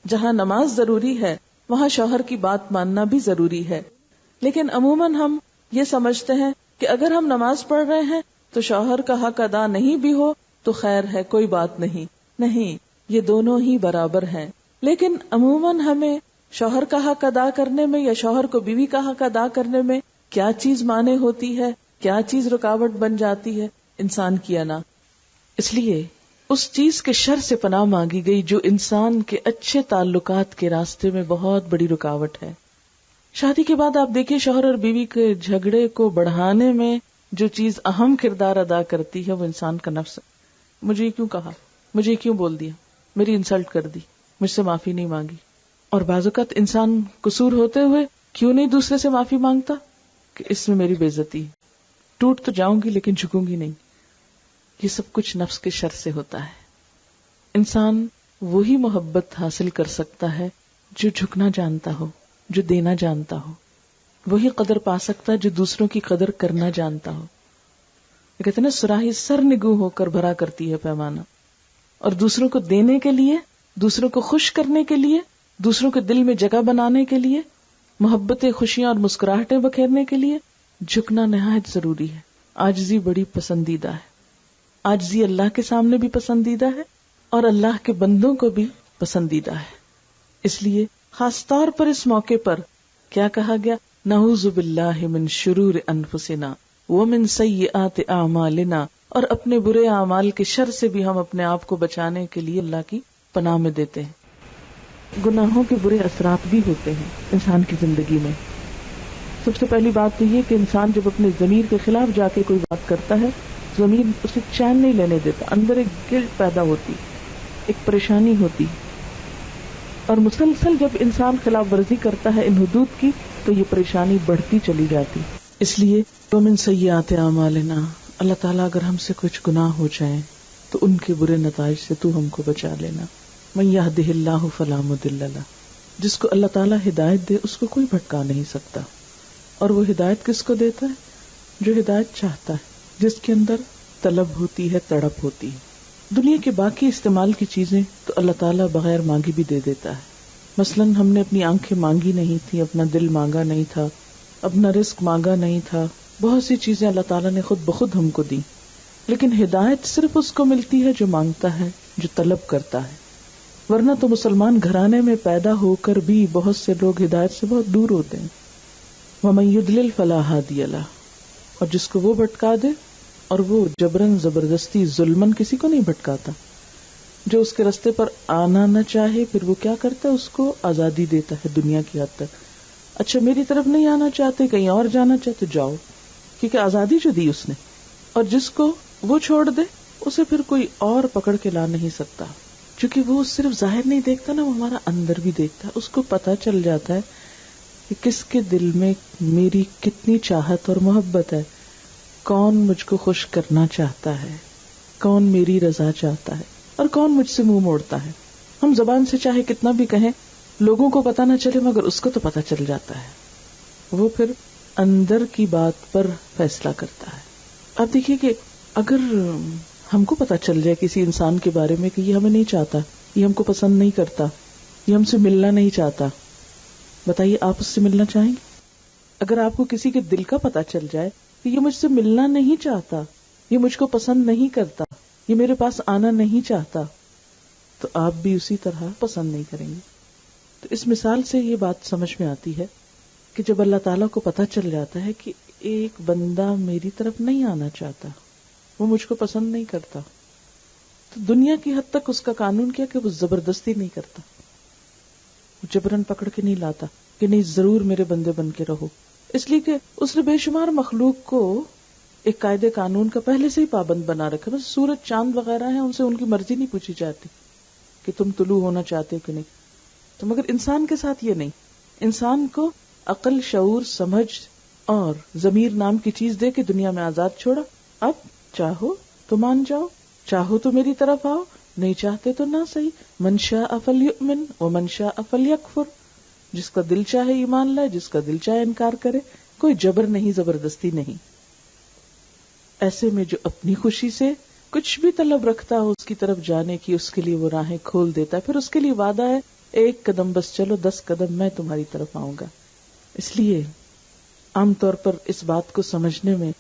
جہاں نماز ضروری ہے وہاں شوہر کی بات ماننا بھی ضروری ہے. لیکن عموماً ہم یہ سمجھتے ہیں کہ اگر ہم نماز پڑھ رہے ہیں تو شوہر کا حق ادا نہیں بھی ہو تو خیر ہے، کوئی بات نہیں. نہیں، یہ دونوں ہی برابر ہیں. لیکن عموماً ہمیں شوہر کا حق ادا کرنے میں یا شوہر کو بیوی کا حق ادا کرنے میں کیا چیز مانے ہوتی ہے، کیا چیز رکاوٹ بن جاتی ہے؟ انسان کی انا. اس لیے اس چیز کے شر سے پناہ مانگی گئی جو انسان کے اچھے تعلقات کے راستے میں بہت بڑی رکاوٹ ہے. شادی کے بعد آپ دیکھیں شوہر اور بیوی کے جھگڑے کو بڑھانے میں جو چیز اہم کردار ادا کرتی ہے وہ انسان کا نفس ہے. مجھے کیوں کہا، مجھے کیوں بول دیا، میری انسلٹ کر دی، مجھ سے معافی نہیں مانگی. اور بعض اوقات انسان قصور ہوتے ہوئے کیوں نہیں دوسرے سے معافی مانگتا کہ اس میں میری بے عزتی، ٹوٹ تو جاؤں گی لیکن جھکوں گی نہیں. یہ سب کچھ نفس کے شر سے ہوتا ہے. انسان وہی محبت حاصل کر سکتا ہے جو جھکنا جانتا ہو، جو دینا جانتا ہو. وہی قدر پا سکتا ہے جو دوسروں کی قدر کرنا جانتا ہو. کہتے ہیں نا، سراہی سر نگوں ہو کر بھرا کرتی ہے پیمانہ. اور دوسروں کو دینے کے لیے، دوسروں کو خوش کرنے کے لیے، دوسروں کے دل میں جگہ بنانے کے لیے، محبتیں، خوشیاں اور مسکراہٹیں بکھیرنے کے لیے جھکنا نہایت ضروری ہے. عاجزی بڑی پسندیدہ ہے. عاجزی اللہ کے سامنے بھی پسندیدہ ہے اور اللہ کے بندوں کو بھی پسندیدہ ہے. اس لیے خاص طور پر اس موقع پر کیا کہا گیا؟ نعوذ باللہ من شرور انفسنا ومن سیئات اعمالنا، اور اپنے برے اعمال کے شر سے بھی ہم اپنے آپ کو بچانے کے لیے اللہ کی پناہ میں دیتے ہیں. گناہوں کے برے اثرات بھی ہوتے ہیں انسان کی زندگی میں. سب سے پہلی بات تو یہ کہ انسان جب اپنے ضمیر کے خلاف جا کے کوئی بات کرتا ہے، ضمیر اسے چین نہیں لینے دیتا، اندر ایک گلٹ پیدا ہوتی، ایک پریشانی ہوتی. اور مسلسل جب انسان خلاف ورزی کرتا ہے ان حدود کی تو یہ پریشانی بڑھتی چلی جاتی. اس لیے ومن سیئات اعمالنا، اللہ تعالیٰ اگر ہم سے کچھ گناہ ہو جائیں تو ان کے برے نتائج سے تو ہم کو بچا لینا. من یہدہ اللہ فلا مضل لہ، جس کو اللہ تعالیٰ ہدایت دے اس کو کوئی بھٹکا نہیں سکتا. اور وہ ہدایت کس کو دیتا ہے؟ جو ہدایت چاہتا ہے، جس کے اندر طلب ہوتی ہے، تڑپ ہوتی ہے. دنیا کے باقی استعمال کی چیزیں تو اللہ تعالیٰ بغیر مانگی بھی دے دیتا ہے. مثلا ہم نے اپنی آنکھیں مانگی نہیں تھی، اپنا دل مانگا نہیں تھا، اپنا رزق مانگا نہیں تھا، بہت سی چیزیں اللہ تعالیٰ نے خود بخود ہم کو دی. لیکن ہدایت صرف اس کو ملتی ہے جو مانگتا ہے، جو طلب کرتا ہے. ورنہ تو مسلمان گھرانے میں پیدا ہو کر بھی بہت سے لوگ ہدایت سے بہت دور ہوتے ہیں. وَمَن يُضْلِلْ فَلَا هَادِيَ لَهُ، اور جس کو وہ بھٹکا دے، اور وہ جبرن زبردستی ظلمن کسی کو نہیں بھٹکاتا. جو اس کے رستے پر آنا نہ چاہے پھر وہ کیا کرتا ہے، اس کو آزادی دیتا ہے دنیا کی حد تک. اچھا میری طرف نہیں آنا چاہتے، کہیں اور جانا چاہتے جاؤ، کیونکہ آزادی جو دی اس نے. اور جس کو وہ چھوڑ دے اسے پھر کوئی اور پکڑ کے لا نہیں سکتا، کیونکہ وہ صرف ظاہر نہیں دیکھتا نا، وہ ہمارا اندر بھی دیکھتا ہے. اس کو پتا چل جاتا ہے کہ کس کے دل میں میری کتنی چاہت اور محبت ہے، کون مجھ کو خوش کرنا چاہتا ہے، کون میری رضا چاہتا ہے، اور کون مجھ سے منہ موڑتا ہے. ہم زبان سے چاہے کتنا بھی کہیں، لوگوں کو پتا نہ چلے، مگر اس کو تو پتا چل جاتا ہے. وہ پھر اندر کی بات پر فیصلہ کرتا ہے. اب دیکھیے کہ اگر ہم کو پتا چل جائے کسی انسان کے بارے میں کہ یہ ہمیں نہیں چاہتا، یہ ہم کو پسند نہیں کرتا، یہ ہم سے ملنا نہیں چاہتا، بتائیے آپ اس سے ملنا چاہیں گے؟ اگر آپ کو کسی کے دل کا پتا چل جائے کہ یہ مجھ سے ملنا نہیں چاہتا، یہ مجھ کو پسند نہیں کرتا، یہ میرے پاس آنا نہیں چاہتا، تو آپ بھی اسی طرح پسند نہیں کریں گے. تو اس مثال سے یہ بات سمجھ میں آتی ہے کہ جب اللہ تعالیٰ کو پتا چل جاتا ہے کہ ایک بندہ میری طرف نہیں آنا چاہتا، وہ مجھ کو پسند نہیں کرتا، تو دنیا کی حد تک اس کا قانون کیا کہ وہ زبردستی نہیں کرتا، وہ جبرن پکڑ کے نہیں لاتا کہ نہیں ضرور میرے بندے بن کے رہو. اس لیے کہ اس نے بے شمار مخلوق کو ایک قاعدے قانون کا پہلے سے ہی پابند بنا رکھا. بس سورج چاند وغیرہ ہیں، ان سے ان کی مرضی نہیں پوچھی جاتی کہ تم طلوع ہونا چاہتے ہو کہ نہیں. تو مگر انسان کے ساتھ یہ نہیں. انسان کو عقل، شعور، سمجھ اور ضمیر نام کی چیز دے کے دنیا میں آزاد چھوڑا. اب چاہو تو مان جاؤ، چاہو تو میری طرف آؤ، نہیں چاہتے تو نہ صحیح. من شاء فلیؤمن ومن شاء فلیکفر، جس کا دل چاہے ایمان لائے، جس کا دل چاہے انکار کرے. کوئی جبر نہیں، زبردستی نہیں. ایسے میں جو اپنی خوشی سے کچھ بھی طلب رکھتا ہو اس کی طرف جانے کی، اس کے لیے وہ راہیں کھول دیتا ہے. پھر اس کے لیے وعدہ ہے 1 قدم بس چلو، 10 قدم میں تمہاری طرف آؤں گا. اس لیے عام طور پر اس بات کو سمجھنے میں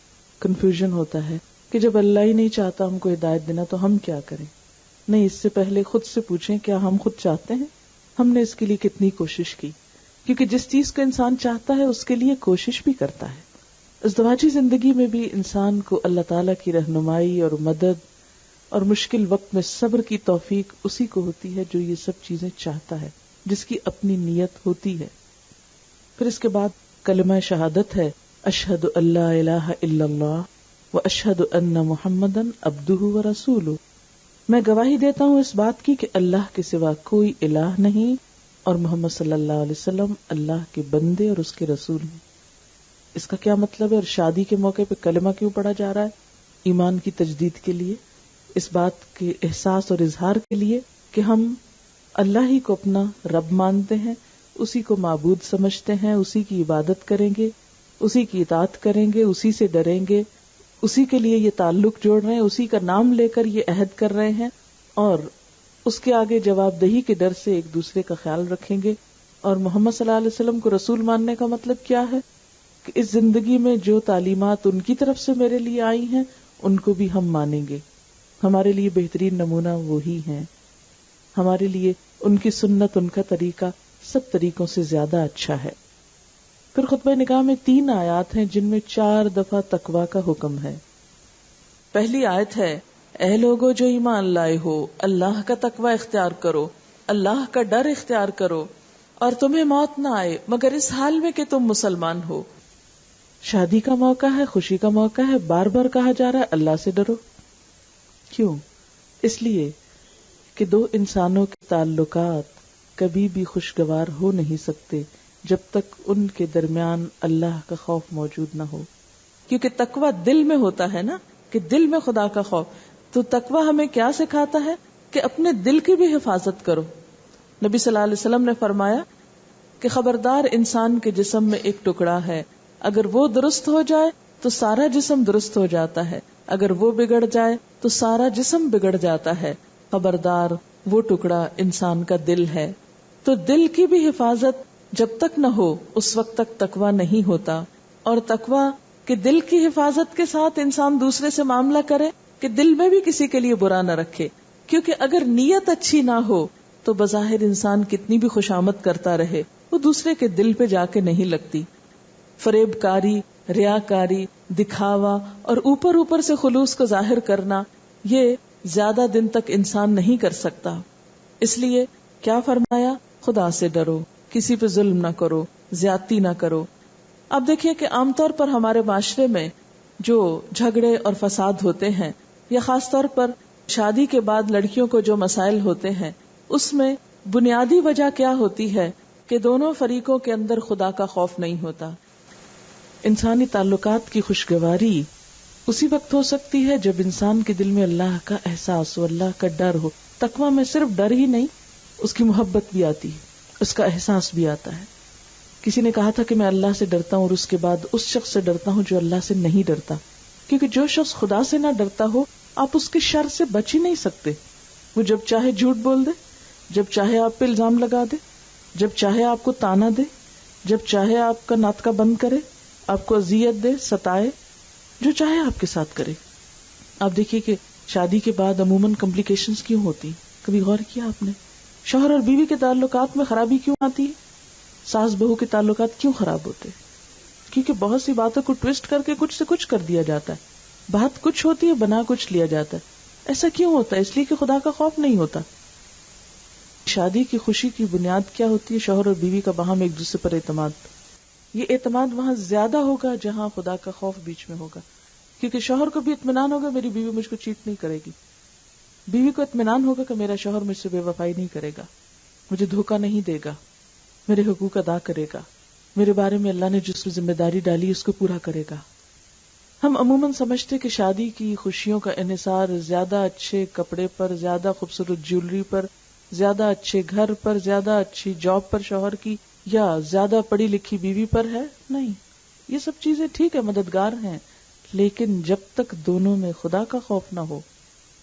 کنفیوژن ہوتا ہے کہ جب اللہ ہی نہیں چاہتا ہم کو ہدایت دینا تو ہم کیا کریں. نہیں، اس سے پہلے خود سے پوچھیں کیا ہم خود چاہتے ہیں، ہم نے اس کے لیے کتنی کوشش کی. کیونکہ جس چیز کو انسان چاہتا ہے اس کے لیے کوشش بھی کرتا ہے. ازدواجی زندگی میں بھی انسان کو اللہ تعالیٰ کی رہنمائی اور مدد اور مشکل وقت میں صبر کی توفیق اسی کو ہوتی ہے جو یہ سب چیزیں چاہتا ہے، جس کی اپنی نیت ہوتی ہے. پھر اس کے بعد کلمہ شہادت ہے، اشہد ان لا الہ الا اللہ و اشہد ان محمدن عبدہ و رسولہ. میں گواہی دیتا ہوں اس بات کی کہ اللہ کے سوا کوئی الہ نہیں اور محمد صلی اللہ علیہ وسلم اللہ کے بندے اور اس کے رسول ہیں. اس کا کیا مطلب ہے؟ اور شادی کے موقع پہ کلمہ کیوں پڑھا جا رہا ہے؟ ایمان کی تجدید کے لیے، اس بات کے احساس اور اظہار کے لیے کہ ہم اللہ ہی کو اپنا رب مانتے ہیں، اسی کو معبود سمجھتے ہیں، اسی کی عبادت کریں گے، اسی کی اطاعت کریں گے، اسی سے ڈریں گے، اسی کے لیے یہ تعلق جوڑ رہے ہیں، اسی کا نام لے کر یہ عہد کر رہے ہیں، اور اس کے آگے جواب دہی کے ڈر سے ایک دوسرے کا خیال رکھیں گے. اور محمد صلی اللہ علیہ وسلم کو رسول ماننے کا مطلب کیا ہے کہ اس زندگی میں جو تعلیمات ان کی طرف سے میرے لیے آئی ہیں ان کو بھی ہم مانیں گے. ہمارے لیے بہترین نمونہ وہی ہیں، ہمارے لیے ان کی سنت، ان کا طریقہ سب طریقوں سے زیادہ اچھا ہے. پھر خطبہ نکاح میں 3 آیات ہیں جن میں 4 دفعہ تقویٰ کا حکم ہے. پہلی آیت ہے، اے لوگو جو ایمان لائے ہو، اللہ کا تقویٰ اختیار کرو، اللہ کا ڈر اختیار کرو، اور تمہیں موت نہ آئے مگر اس حال میں کہ تم مسلمان ہو. شادی کا موقع ہے، خوشی کا موقع ہے، بار بار کہا جا رہا ہے اللہ سے ڈرو. کیوں؟ اس لیے کہ 2 انسانوں کے تعلقات کبھی بھی خوشگوار ہو نہیں سکتے جب تک ان کے درمیان اللہ کا خوف موجود نہ ہو. کیونکہ تقویٰ دل میں ہوتا ہے نا، کہ دل میں خدا کا خوف. تو تقویٰ ہمیں کیا سکھاتا ہے کہ اپنے دل کی بھی حفاظت کرو. نبی صلی اللہ علیہ وسلم نے فرمایا کہ خبردار، انسان کے جسم میں ایک ٹکڑا ہے، اگر وہ درست ہو جائے تو سارا جسم درست ہو جاتا ہے، اگر وہ بگڑ جائے تو سارا جسم بگڑ جاتا ہے۔ خبردار وہ ٹکڑا انسان کا دل ہے۔ تو دل کی بھی حفاظت جب تک نہ ہو اس وقت تک تقویٰ نہیں ہوتا، اور تقویٰ کہ دل کی حفاظت کے ساتھ انسان دوسرے سے معاملہ کرے کہ دل میں بھی کسی کے لیے برا نہ رکھے، کیونکہ اگر نیت اچھی نہ ہو تو بظاہر انسان کتنی بھی خوشامد کرتا رہے وہ دوسرے کے دل پہ جا کے نہیں لگتی۔ فریب کاری، ریاکاری، دکھاوا اور اوپر اوپر سے خلوص کو ظاہر کرنا، یہ زیادہ دن تک انسان نہیں کر سکتا۔ اس لیے کیا فرمایا؟ خدا سے ڈرو، کسی پہ ظلم نہ کرو، زیادتی نہ کرو۔ اب دیکھیے کہ عام طور پر ہمارے معاشرے میں جو جھگڑے اور فساد ہوتے ہیں، یا خاص طور پر شادی کے بعد لڑکیوں کو جو مسائل ہوتے ہیں، اس میں بنیادی وجہ کیا ہوتی ہے کہ دونوں فریقوں کے اندر خدا کا خوف نہیں ہوتا۔ انسانی تعلقات کی خوشگواری اسی وقت ہو سکتی ہے جب انسان کے دل میں اللہ کا احساس ہو، اللہ کا ڈر ہو۔ تقویٰ میں صرف ڈر ہی نہیں، اس کی محبت بھی آتی ہے، اس کا احساس بھی آتا ہے۔ کسی نے کہا تھا کہ میں اللہ سے ڈرتا ہوں اور اس کے بعد اس شخص سے ڈرتا ہوں جو اللہ سے نہیں ڈرتا، کیونکہ جو شخص خدا سے نہ ڈرتا ہو آپ اس کے شر سے بچ ہی نہیں سکتے۔ وہ جب چاہے جھوٹ بول دے، جب چاہے آپ پہ الزام لگا دے، جب چاہے آپ کو تانا دے، جب چاہے آپ کا ناطقہ بند کرے، آپ کو اذیت دے، ستائے، جو چاہے آپ کے ساتھ کرے۔ آپ دیکھیے کہ شادی کے بعد عموماً کمپلیکیشنز کیوں ہوتی، کبھی غور کیا آپ نے؟ شوہر اور بیوی کے تعلقات میں خرابی کیوں آتی ہے؟ ساس بہو کے تعلقات کیوں خراب ہوتے؟ کیونکہ بہت سی باتوں کو ٹویسٹ کر کے کچھ سے کچھ کر دیا جاتا ہے، بات کچھ ہوتی ہے، بنا کچھ لیا جاتا ہے۔ ایسا کیوں ہوتا ہے؟ اس لیے کہ خدا کا خوف نہیں ہوتا۔ شادی کی خوشی کی بنیاد کیا ہوتی ہے؟ شوہر اور بیوی کا باہم ایک دوسرے پر اعتماد۔ یہ اعتماد وہاں زیادہ ہوگا جہاں خدا کا خوف بیچ میں ہوگا، کیونکہ شوہر کو بھی اطمینان ہوگا میری بیوی مجھ کو چیٹ نہیں کرے گی، بیوی کو اطمینان ہوگا کہ میرا شوہر مجھ سے بے وفائی نہیں کرے گا، مجھے دھوکہ نہیں دے گا، میرے حقوق ادا کرے گا، میرے بارے میں اللہ نے جس ذمہ داری ڈالی اس کو پورا کرے گا۔ ہم عموماً سمجھتے کہ شادی کی خوشیوں کا انحصار زیادہ اچھے کپڑے پر، زیادہ خوبصورت جیولری پر، زیادہ اچھے گھر پر، زیادہ اچھی جاب پر شوہر کی، یا زیادہ پڑھی لکھی بیوی پر ہے۔ نہیں، یہ سب چیزیں ٹھیک ہے، مددگار ہیں، لیکن جب تک دونوں میں خدا کا خوف نہ ہو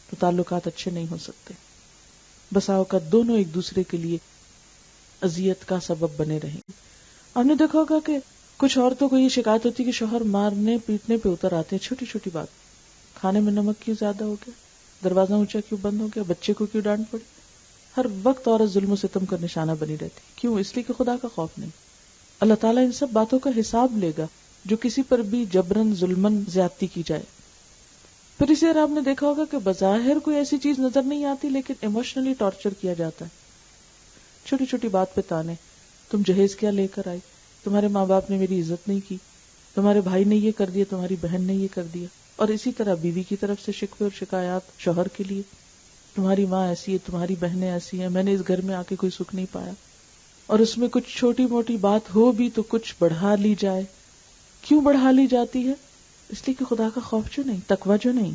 تو تعلقات اچھے نہیں ہو سکتے۔ بسا اوقات دونوں ایک دوسرے کے لیے اذیت کا سبب بنے رہیں گے۔ آپ نے دیکھا ہوگا کہ کچھ عورتوں کو یہ شکایت ہوتی ہے کہ شوہر مارنے پیٹنے پہ اتر آتے ہیں، چھوٹی چھوٹی بات، کھانے میں نمک کیوں زیادہ ہو گیا، دروازہ اونچا کیوں بند ہو گیا، بچے کو کیوں ڈانٹ پڑی۔ ہر وقت عورت ظلم و ستم کا نشانہ بنی رہتی، کیوں؟ اس لیے کہ خدا کا خوف نہیں۔ اللہ تعالیٰ ان سب باتوں کا حساب لے گا جو کسی پر بھی جبرن ظلمن زیادتی کی جائے۔ پھر اسی طرح آپ نے دیکھا ہوگا کہ بظاہر کوئی ایسی چیز نظر نہیں آتی لیکن ایموشنلی ٹارچر کیا جاتا ہے، چھوٹی چھوٹی بات پہ تانے، تم جہیز کیا لے کر آئی، تمہارے ماں باپ نے میری عزت نہیں کی، تمہارے بھائی نے یہ کر دیا، تمہاری بہن نے یہ کر دیا۔ اور اسی طرح بیوی کی طرف سے شکوے اور شکایات شوہر کے لیے، تمہاری ماں ایسی ہے، تمہاری بہنیں ایسی ہیں، میں نے اس گھر میں آ کے کوئی سکھ نہیں پایا۔ اور اس میں کچھ چھوٹی موٹی بات ہو بھی تو کچھ بڑھا لی جائے۔ کیوں بڑھا لی جاتی ہے؟ اس لیے کہ خدا کا خوف جو نہیں، تقویٰ جو نہیں۔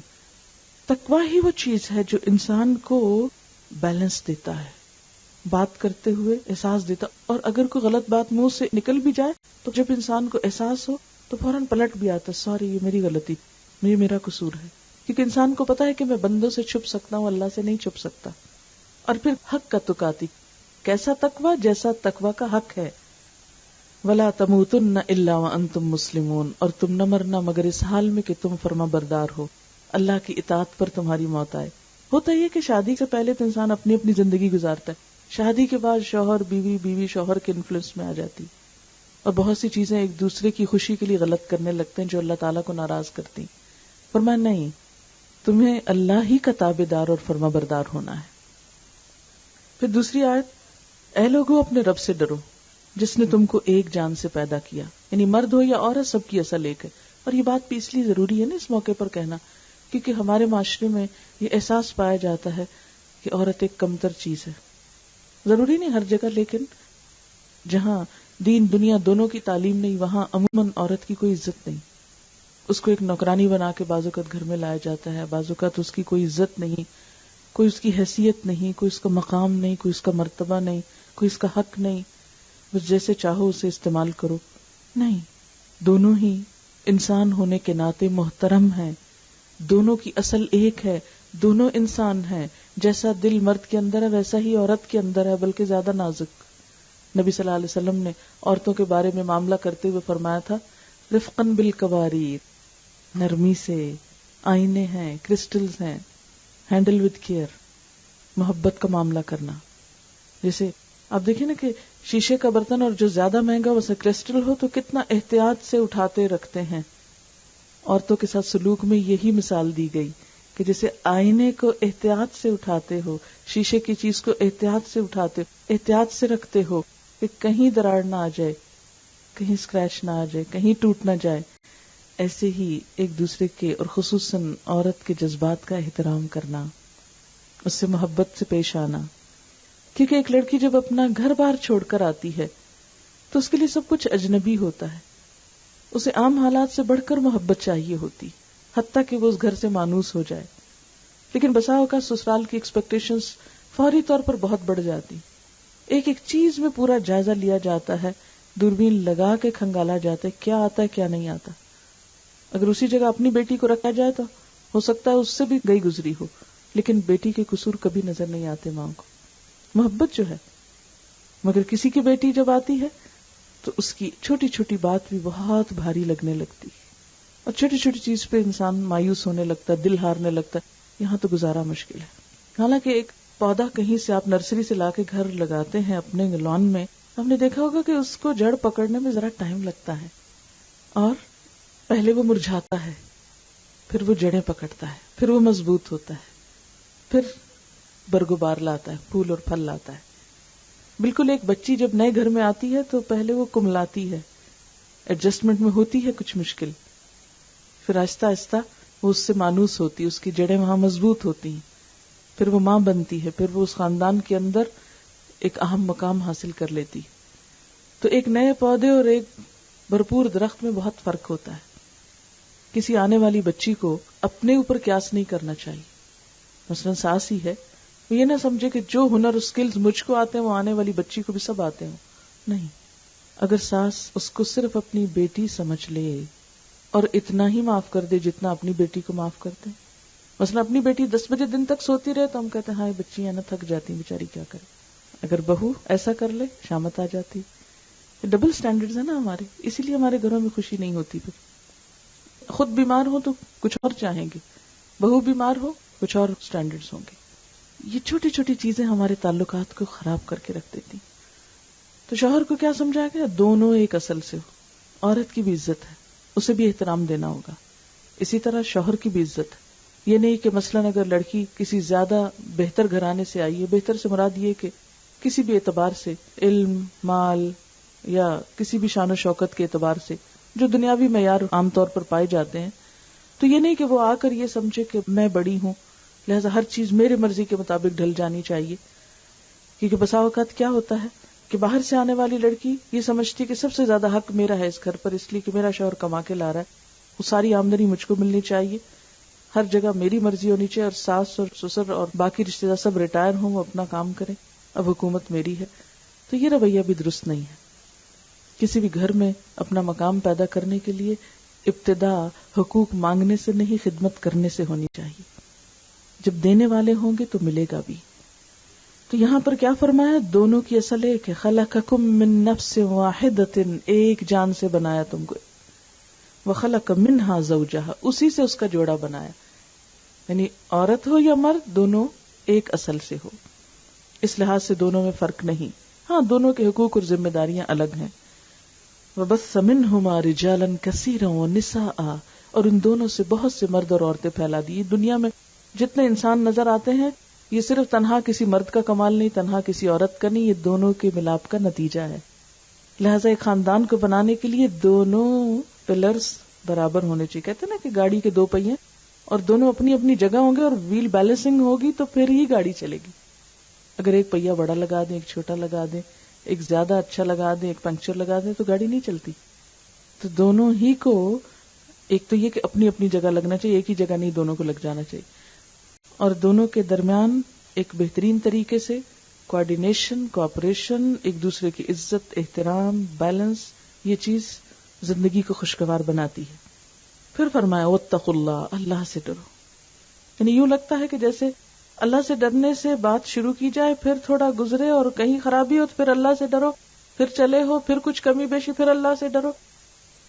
تقویٰ ہی وہ چیز ہے جو انسان کو بیلنس دیتا ہے، بات کرتے ہوئے احساس دیتا، اور اگر کوئی غلط بات منہ سے نکل بھی جائے تو جب انسان کو احساس ہو تو فوراً پلٹ بھی آتا، سوری یہ میری غلطی، یہ میرا قصور ہے، کیونکہ انسان کو پتا ہے کہ میں بندوں سے چھپ سکتا ہوں، اللہ سے نہیں چھپ سکتا۔ اور پھر حق کا تقاتی، کیسا تقویٰ؟ جیسا تقویٰ کا حق ہے۔ وَلَا تَمُوتُنَّ إِلَّا وَأَنْتُمْ مُسْلِمُونَ، اور تم نہ مرنا مگر اس حال میں کہ تم فرما بردار ہو، اللہ کی اطاعت پر تمہاری موت آئے۔ ہوتا یہ کہ شادی سے پہلے تو انسان اپنی اپنی زندگی گزارتا ہے، شادی کے بعد شوہر بیوی، بیوی شوہر کے انفلوئنس میں آ جاتی، اور بہت سی چیزیں ایک دوسرے کی خوشی کے لیے غلط کرنے لگتے ہیں جو اللہ تعالیٰ کو ناراض کرتی۔ فرمایا نہیں، تمہیں اللہ ہی کا تابع دار اور فرما بردار ہونا ہے۔ پھر دوسری آیت، اے لوگو اپنے رب سے ڈرو جس نے تم کو ایک جان سے پیدا کیا، یعنی مرد ہو یا عورت سب کی اصل ایک ہے۔ اور یہ بات بھی اس لیے ضروری ہے نا اس موقع پر کہنا، کیونکہ ہمارے معاشرے میں یہ احساس پایا جاتا ہے کہ عورت ایک کمتر چیز ہے۔ ضروری نہیں ہر جگہ، لیکن جہاں دین دنیا دونوں کی تعلیم نہیں وہاں عموماً عورت کی کوئی عزت نہیں، اس کو ایک نوکرانی بنا کے بعض اوقات گھر میں لایا جاتا ہے، بعض اوقات اس کی کوئی عزت نہیں، کوئی اس کی حیثیت نہیں، کوئی اس کا مقام نہیں، کوئی اس کا مرتبہ نہیں، کوئی اس کا حق نہیں، بس جیسے چاہو اسے استعمال کرو۔ نہیں، دونوں ہی انسان ہونے کے ناطے محترم ہیں، دونوں کی اصل ایک ہے، دونوں انسان ہیں، جیسا دل مرد کے اندر ہے ویسا ہی عورت کے اندر ہے، بلکہ زیادہ نازک۔ نبی صلی اللہ علیہ وسلم نے عورتوں کے بارے میں معاملہ کرتے ہوئے فرمایا تھا، رفقاً بالقواریر، نرمی سے، آئینے ہیں، کرسٹلز ہیں، ہینڈل وتھ کیئر، محبت کا معاملہ کرنا۔ جیسے آپ دیکھیں نا کہ شیشے کا برتن اور جو زیادہ مہنگا ویسے کرسٹل ہو تو کتنا احتیاط سے اٹھاتے رکھتے ہیں۔ عورتوں کے ساتھ سلوک میں یہی مثال دی گئی کہ جیسے آئینے کو احتیاط سے اٹھاتے ہو، شیشے کی چیز کو احتیاط سے اٹھاتے ہو، احتیاط سے رکھتے ہو کہ کہیں دراڑ نہ آ جائے، کہیں اسکریچ نہ آ جائے، کہیں ٹوٹ نہ جائے، ایسے ہی ایک دوسرے کے اور خصوصاً عورت کے جذبات کا احترام کرنا، اس سے محبت سے پیش آنا۔ کیونکہ ایک لڑکی جب اپنا گھر بار چھوڑ کر آتی ہے تو اس کے لیے سب کچھ اجنبی ہوتا ہے، اسے عام حالات سے بڑھ کر محبت چاہیے ہوتی، حتیٰ کہ وہ اس گھر سے مانوس ہو جائے۔ لیکن بسا اوقات سسرال کی ایکسپیکٹیشنز فوری طور پر بہت بڑھ جاتی، ایک ایک چیز میں پورا جائزہ لیا جاتا ہے، دوربین لگا کے کھنگالا جاتا ہے کیا آتا ہے کیا نہیں آتا۔ اگر اسی جگہ اپنی بیٹی کو رکھا جائے تو ہو سکتا ہے اس سے بھی گئی گزری ہو، لیکن بیٹی کے قصور کبھی نظر نہیں آتے ماں کو، محبت جو ہے۔ مگر کسی کی بیٹی جب آتی ہے تو اس کی چھوٹی چھوٹی بات بھی بہت بھاری لگنے لگتی ہے، اور چھوٹی چھوٹی چیز پہ انسان مایوس ہونے لگتا ہے، دل ہارنے لگتا ہے، یہاں تو گزارا مشکل ہے۔ حالانکہ ایک پودا کہیں سے آپ نرسری سے لا کے گھر لگاتے ہیں اپنے لان میں، ہم نے دیکھا ہوگا کہ اس کو جڑ پکڑنے میں ذرا ٹائم لگتا ہے، اور پہلے وہ مرجھاتا ہے، پھر وہ جڑیں پکڑتا ہے، پھر وہ مضبوط ہوتا ہے، پھر برگبار لاتا ہے، پھول اور پھل لاتا ہے۔ بالکل ایک بچی جب نئے گھر میں آتی ہے تو پہلے وہ کملاتی ہے، ایڈجسٹمنٹ میں ہوتی ہے کچھ مشکل، پھر آہستہ آہستہ وہ اس سے مانوس ہوتی، اس کی جڑیں وہاں مضبوط ہوتی ہیں، پھر وہ ماں بنتی ہے، پھر وہ اس خاندان کے اندر ایک اہم مقام حاصل کر لیتی۔ تو ایک نئے پودے اور ایک بھرپور درخت میں بہت فرق ہوتا ہے۔ کسی آنے والی بچی کو اپنے اوپر قیاس نہیں کرنا چاہیے۔ مثلا ساس ہی ہے، وہ یہ نہ سمجھے کہ جو ہنر سکلز مجھ کو آتے ہیں وہ آنے والی بچی کو بھی سب آتے ہیں، نہیں۔ اگر ساس اس کو صرف اپنی بیٹی سمجھ لے اور اتنا ہی معاف کر دے جتنا اپنی بیٹی کو معاف کرتے ہیں، مثلا اپنی بیٹی 10 بجے دن تک سوتی رہے تو ہم کہتے ہیں ہاں بچی ہے نا، تھک جاتی بیچاری، کیا کرے۔ اگر بہو ایسا کر لے شامت آ جاتی۔ ڈبل سٹینڈرڈز ہیں نا ہمارے، اسی لیے ہمارے گھروں میں خوشی نہیں ہوتی۔ پھر خود بیمار ہو تو کچھ اور چاہیں گے، بہو بیمار ہو کچھ اور سٹینڈرڈز ہوں گے۔ یہ چھوٹی چھوٹی چیزیں ہمارے تعلقات کو خراب کر کے رکھ دیتی۔ تو شوہر کو کیا سمجھایا گیا؟ دونوں ایک اصل سے ہو، عورت کی بھی عزت ہے، اسے بھی احترام دینا ہوگا، اسی طرح شوہر کی بھی عزت ہے۔ یہ نہیں کہ مثلاً اگر لڑکی کسی زیادہ بہتر گھرانے سے آئی ہے، بہتر سے مراد یہ کہ کسی بھی اعتبار سے، علم، مال یا کسی بھی شان و شوکت کے اعتبار سے جو دنیاوی معیار عام طور پر پائے جاتے ہیں، تو یہ نہیں کہ وہ آ کر یہ سمجھے کہ میں بڑی ہوں لہذا ہر چیز میرے مرضی کے مطابق ڈھل جانی چاہیے۔ کیونکہ بسا اوقات کیا ہوتا ہے کہ باہر سے آنے والی لڑکی یہ سمجھتی کہ سب سے زیادہ حق میرا ہے اس گھر پر، اس لیے کہ میرا شوہر کما کے لا رہا ہے، وہ ساری آمدنی مجھ کو ملنی چاہیے، ہر جگہ میری مرضی ہونی چاہیے، اور ساس اور سسر اور باقی رشتے دار سب ریٹائر ہوں، وہ اپنا کام کریں، اب حکومت میری ہے۔ تو یہ رویہ بھی درست نہیں ہے۔ کسی بھی گھر میں اپنا مقام پیدا کرنے کے لیے ابتدا حقوق مانگنے سے نہیں، خدمت کرنے سے ہونی چاہیے۔ جب دینے والے ہوں گے تو ملے گا بھی۔ تو یہاں پر کیا فرمایا؟ دونوں کی اصل ایک ہے، خلقکم من نفس واحدۃ، ایک جان سے بنایا تم کو، وخلق منہا زوجہا، اسی سے اس کا جوڑا بنایا، یعنی عورت ہو یا مرد دونوں ایک اصل سے ہو، اس لحاظ سے دونوں میں فرق نہیں۔ ہاں دونوں کے حقوق اور ذمہ داریاں الگ ہیں۔ وَبَثَّ مِنْهُمَا رِجَالًا كَثِيرًا وَنِسَاءً، اور ان دونوں سے بہت سے مرد اور عورتیں پھیلا دی۔ دنیا میں جتنے انسان نظر آتے ہیں یہ صرف تنہا کسی مرد کا کمال نہیں، تنہا کسی عورت کا نہیں، یہ دونوں کے ملاپ کا نتیجہ ہے۔ لہٰذا ایک خاندان کو بنانے کے لیے دونوں پلرز برابر ہونے چاہیے۔ کہتے ہیں نا کہ گاڑی کے دو پہیے اور دونوں اپنی اپنی جگہ ہوں گے اور ویل بیلنسنگ ہوگی تو پھر ہی گاڑی چلے گی۔ اگر ایک پہیہ بڑا لگا دیں، ایک چھوٹا لگا دیں، ایک زیادہ اچھا لگا دیں، ایک پنکچر لگا دیں تو گاڑی نہیں چلتی۔ تو دونوں ہی کو ایک تو یہ کہ اپنی اپنی جگہ لگنا چاہیے، ایک ہی جگہ نہیں، دونوں کو لگ جانا چاہیے، اور دونوں کے درمیان ایک بہترین طریقے سے کوآرڈینیشن، کوآپریشن، ایک دوسرے کی عزت، احترام، بیلنس، یہ چیز زندگی کو خوشگوار بناتی ہے۔ پھر فرمایا واتقوا اللہ، اللہ سے ڈرو. یعنی یوں لگتا ہے کہ جیسے اللہ سے ڈرنے سے بات شروع کی جائے، پھر تھوڑا گزرے اور کہیں خرابی ہو تو پھر اللہ سے ڈرو، پھر چلے ہو، پھر کچھ کمی بیشی، پھر اللہ سے ڈرو.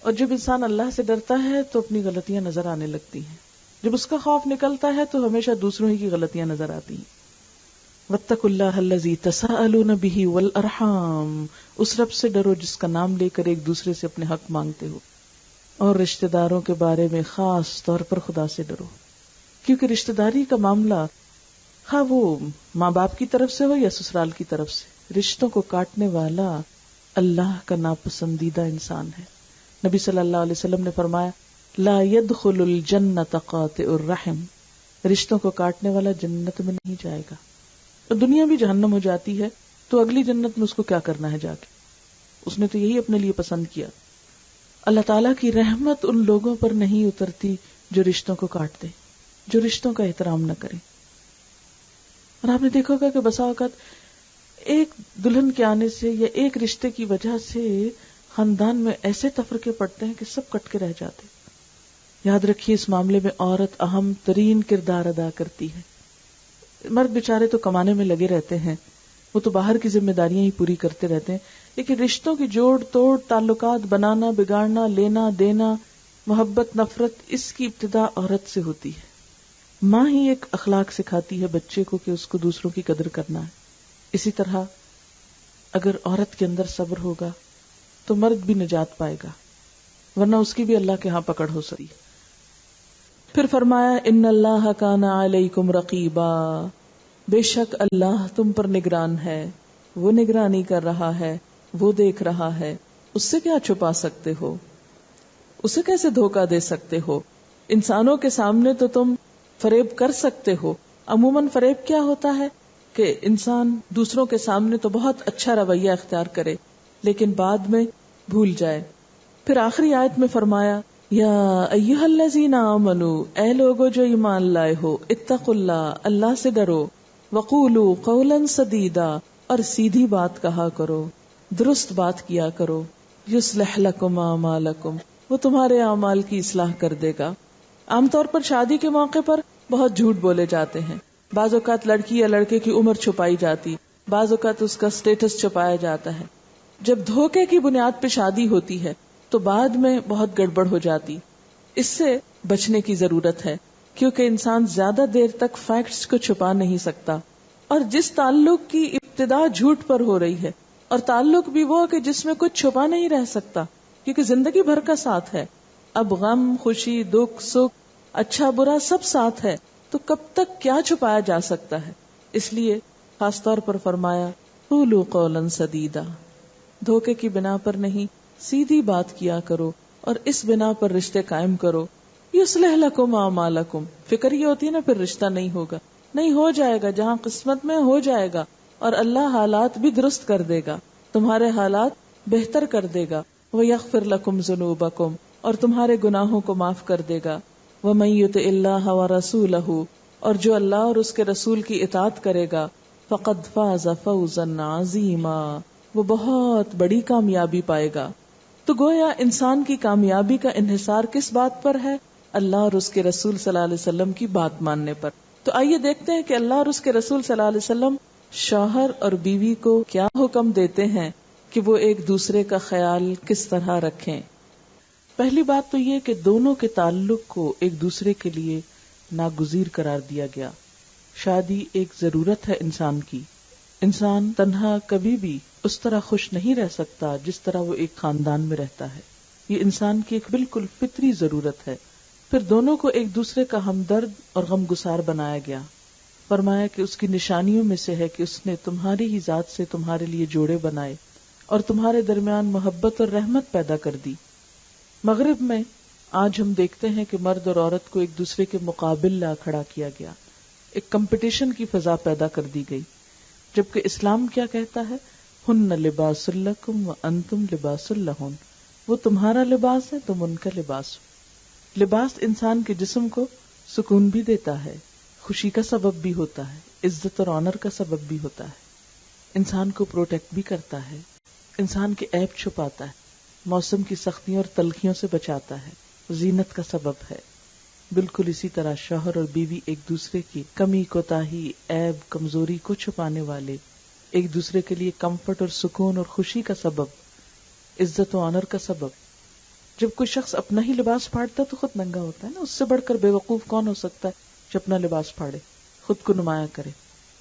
اور جب انسان اللہ سے ڈرتا ہے تو اپنی غلطیاں نظر آنے لگتی ہیں. جب اس کا خوف نکلتا ہے تو ہمیشہ دوسروں ہی کی غلطیاں نظر آتی ہیں. واتقوا اللہ الذی تساءلون بہ والارحام، اس رب سے ڈرو جس کا نام لے کر ایک دوسرے سے اپنے حق مانگتے ہو. اور رشتہ داروں کے بارے میں خاص طور پر خدا سے ڈرو، کیونکہ رشتہ داری کا معاملہ ہاں وہ ماں باپ کی طرف سے ہو یا سسرال کی طرف سے، رشتوں کو کاٹنے والا اللہ کا ناپسندیدہ انسان ہے. نبی صلی اللہ علیہ وسلم نے فرمایا لا يدخل الجنت قاطع الرحم، رشتوں کو کاٹنے والا جنت میں نہیں جائے گا. اور دنیا بھی جہنم ہو جاتی ہے تو اگلی جنت میں اس کو کیا کرنا ہے جا کے، اس نے تو یہی اپنے لیے پسند کیا. اللہ تعالیٰ کی رحمت ان لوگوں پر نہیں اترتی جو رشتوں کو کاٹ دیں، جو رشتوں کا احترام نہ کریں. اور آپ نے دیکھا ہوگا کہ بسا اوقات ایک دلہن کے آنے سے یا ایک رشتے کی وجہ سے خاندان میں ایسے تفرقے پڑتے ہیں کہ سب کٹ کے رہ جاتے. یاد رکھیے اس معاملے میں عورت اہم ترین کردار ادا کرتی ہے. مرد بیچارے تو کمانے میں لگے رہتے ہیں، وہ تو باہر کی ذمہ داریاں ہی پوری کرتے رہتے ہیں، لیکن رشتوں کی جوڑ توڑ، تعلقات بنانا بگاڑنا، لینا دینا، محبت نفرت، اس کی ابتدا عورت سے ہوتی ہے. ماں ہی ایک اخلاق سکھاتی ہے بچے کو کہ اس کو دوسروں کی قدر کرنا ہے. اسی طرح اگر عورت کے اندر صبر ہوگا تو مرد بھی نجات پائے گا، ورنہ اس کی بھی اللہ کے ہاں پکڑ ہو سکتی. پھر فرمایا ان اللہ کان علیکم رقیبا، بے شک اللہ تم پر نگران ہے، وہ نگرانی کر رہا ہے، وہ دیکھ رہا ہے. اس سے کیا چھپا سکتے ہو، اسے کیسے دھوکہ دے سکتے ہو. انسانوں کے سامنے تو تم فریب کر سکتے ہو. عموماً فریب کیا ہوتا ہے کہ انسان دوسروں کے سامنے تو بہت اچھا رویہ اختیار کرے لیکن بعد میں بھول جائے. پھر آخری آیت میں فرمایا یا ایھا الذین آمنوا، اے لوگو جو ایمان لائے ہو، اتقوا اللہ، اللہ سے ڈرو، وقولوا قولا سدیدا، اور سیدھی بات کہا کرو، درست بات کیا کرو. یصلح لکم اعمالکم، وہ تمہارے اعمال کی اصلاح کر دے گا. عام طور پر شادی کے موقع پر بہت جھوٹ بولے جاتے ہیں. بعض اوقات لڑکی یا لڑکے کی عمر چھپائی جاتی، بعض اوقات اس کا سٹیٹس چھپایا جاتا ہے. جب دھوکے کی بنیاد پہ شادی ہوتی ہے تو بعد میں بہت گڑبڑ ہو جاتی. اس سے بچنے کی ضرورت ہے کیونکہ انسان زیادہ دیر تک فیکٹس کو چھپا نہیں سکتا. اور جس تعلق کی ابتدا جھوٹ پر ہو رہی ہے، اور تعلق بھی وہ کہ جس میں کچھ چھپا نہیں رہ سکتا کیونکہ زندگی بھر کا ساتھ ہے، اب غم خوشی دکھ سکھ اچھا برا سب ساتھ ہے، تو کب تک کیا چھپایا جا سکتا ہے. اس لیے خاص طور پر فرمایا قولوا قولا سدیدا، دھوکے کی بنا پر نہیں، سیدھی بات کیا کرو اور اس بنا پر رشتے قائم کرو. یصلح لکم اعمالکم، فکر یہ ہوتی ہے نا پھر رشتہ نہیں ہوگا، نہیں ہو جائے گا، جہاں قسمت میں ہو جائے گا. اور اللہ حالات بھی درست کر دے گا، تمہارے حالات بہتر کر دے گا. ویغفر لکم ذنوبکم، اور تمہارے گناہوں کو معاف کر دے گا. ومن یطع اللہ ورسولہ، اور جو اللہ اور اس کے رسول کی اطاعت کرے گا، فقد فاز فوزا عظیما، وہ بہت بڑی کامیابی پائے گا. تو گویا انسان کی کامیابی کا انحصار کس بات پر ہے؟ اللہ اور اس کے رسول صلی اللہ علیہ وسلم کی بات ماننے پر. تو آئیے دیکھتے ہیں کہ اللہ اور اس کے رسول صلی اللہ علیہ وسلم شوہر اور بیوی کو کیا حکم دیتے ہیں کہ وہ ایک دوسرے کا خیال کس طرح رکھیں. پہلی بات تو یہ کہ دونوں کے تعلق کو ایک دوسرے کے لیے ناگزیر قرار دیا گیا. شادی ایک ضرورت ہے انسان کی. انسان تنہا کبھی بھی اس طرح خوش نہیں رہ سکتا جس طرح وہ ایک خاندان میں رہتا ہے. یہ انسان کی ایک بالکل فطری ضرورت ہے. پھر دونوں کو ایک دوسرے کا ہمدرد اور غمگسار بنایا گیا. فرمایا کہ اس کی نشانیوں میں سے ہے کہ اس نے تمہاری ہی ذات سے تمہارے لیے جوڑے بنائے اور تمہارے درمیان محبت اور رحمت پیدا کر دی. مغرب میں آج ہم دیکھتے ہیں کہ مرد اور عورت کو ایک دوسرے کے مقابل لا کھڑا کیا گیا، ایک کمپٹیشن کی فضا پیدا کر دی گئی. جبکہ اسلام کیا کہتا ہے؟ ہن لباس لکم وانتم لباس لہن، وہ تمہارا لباس ہے، تم ان کا لباس ہو. لباس انسان کے جسم کو سکون بھی دیتا ہے، خوشی کا سبب بھی ہوتا ہے، عزت اور آنر کا سبب بھی ہوتا ہے، انسان کو پروٹیکٹ بھی کرتا ہے، انسان کے عیب چھپاتا ہے، موسم کی سختیوں اور تلخیوں سے بچاتا ہے. زینت کا سبب ہے. بالکل اسی طرح شوہر اور بیوی ایک دوسرے کی کمی، کوتاہی، عیب، کمزوری کو چھپانے والے، ایک دوسرے کے لیے کمفرٹ اور سکون اور خوشی کا سبب، عزت و آنر کا سبب. جب کوئی شخص اپنا ہی لباس پھاڑتا تو خود ننگا ہوتا ہے نا، اس سے بڑھ کر بے وقوف کون ہو سکتا ہے جو اپنا لباس پھاڑے، خود کو نمایاں کرے.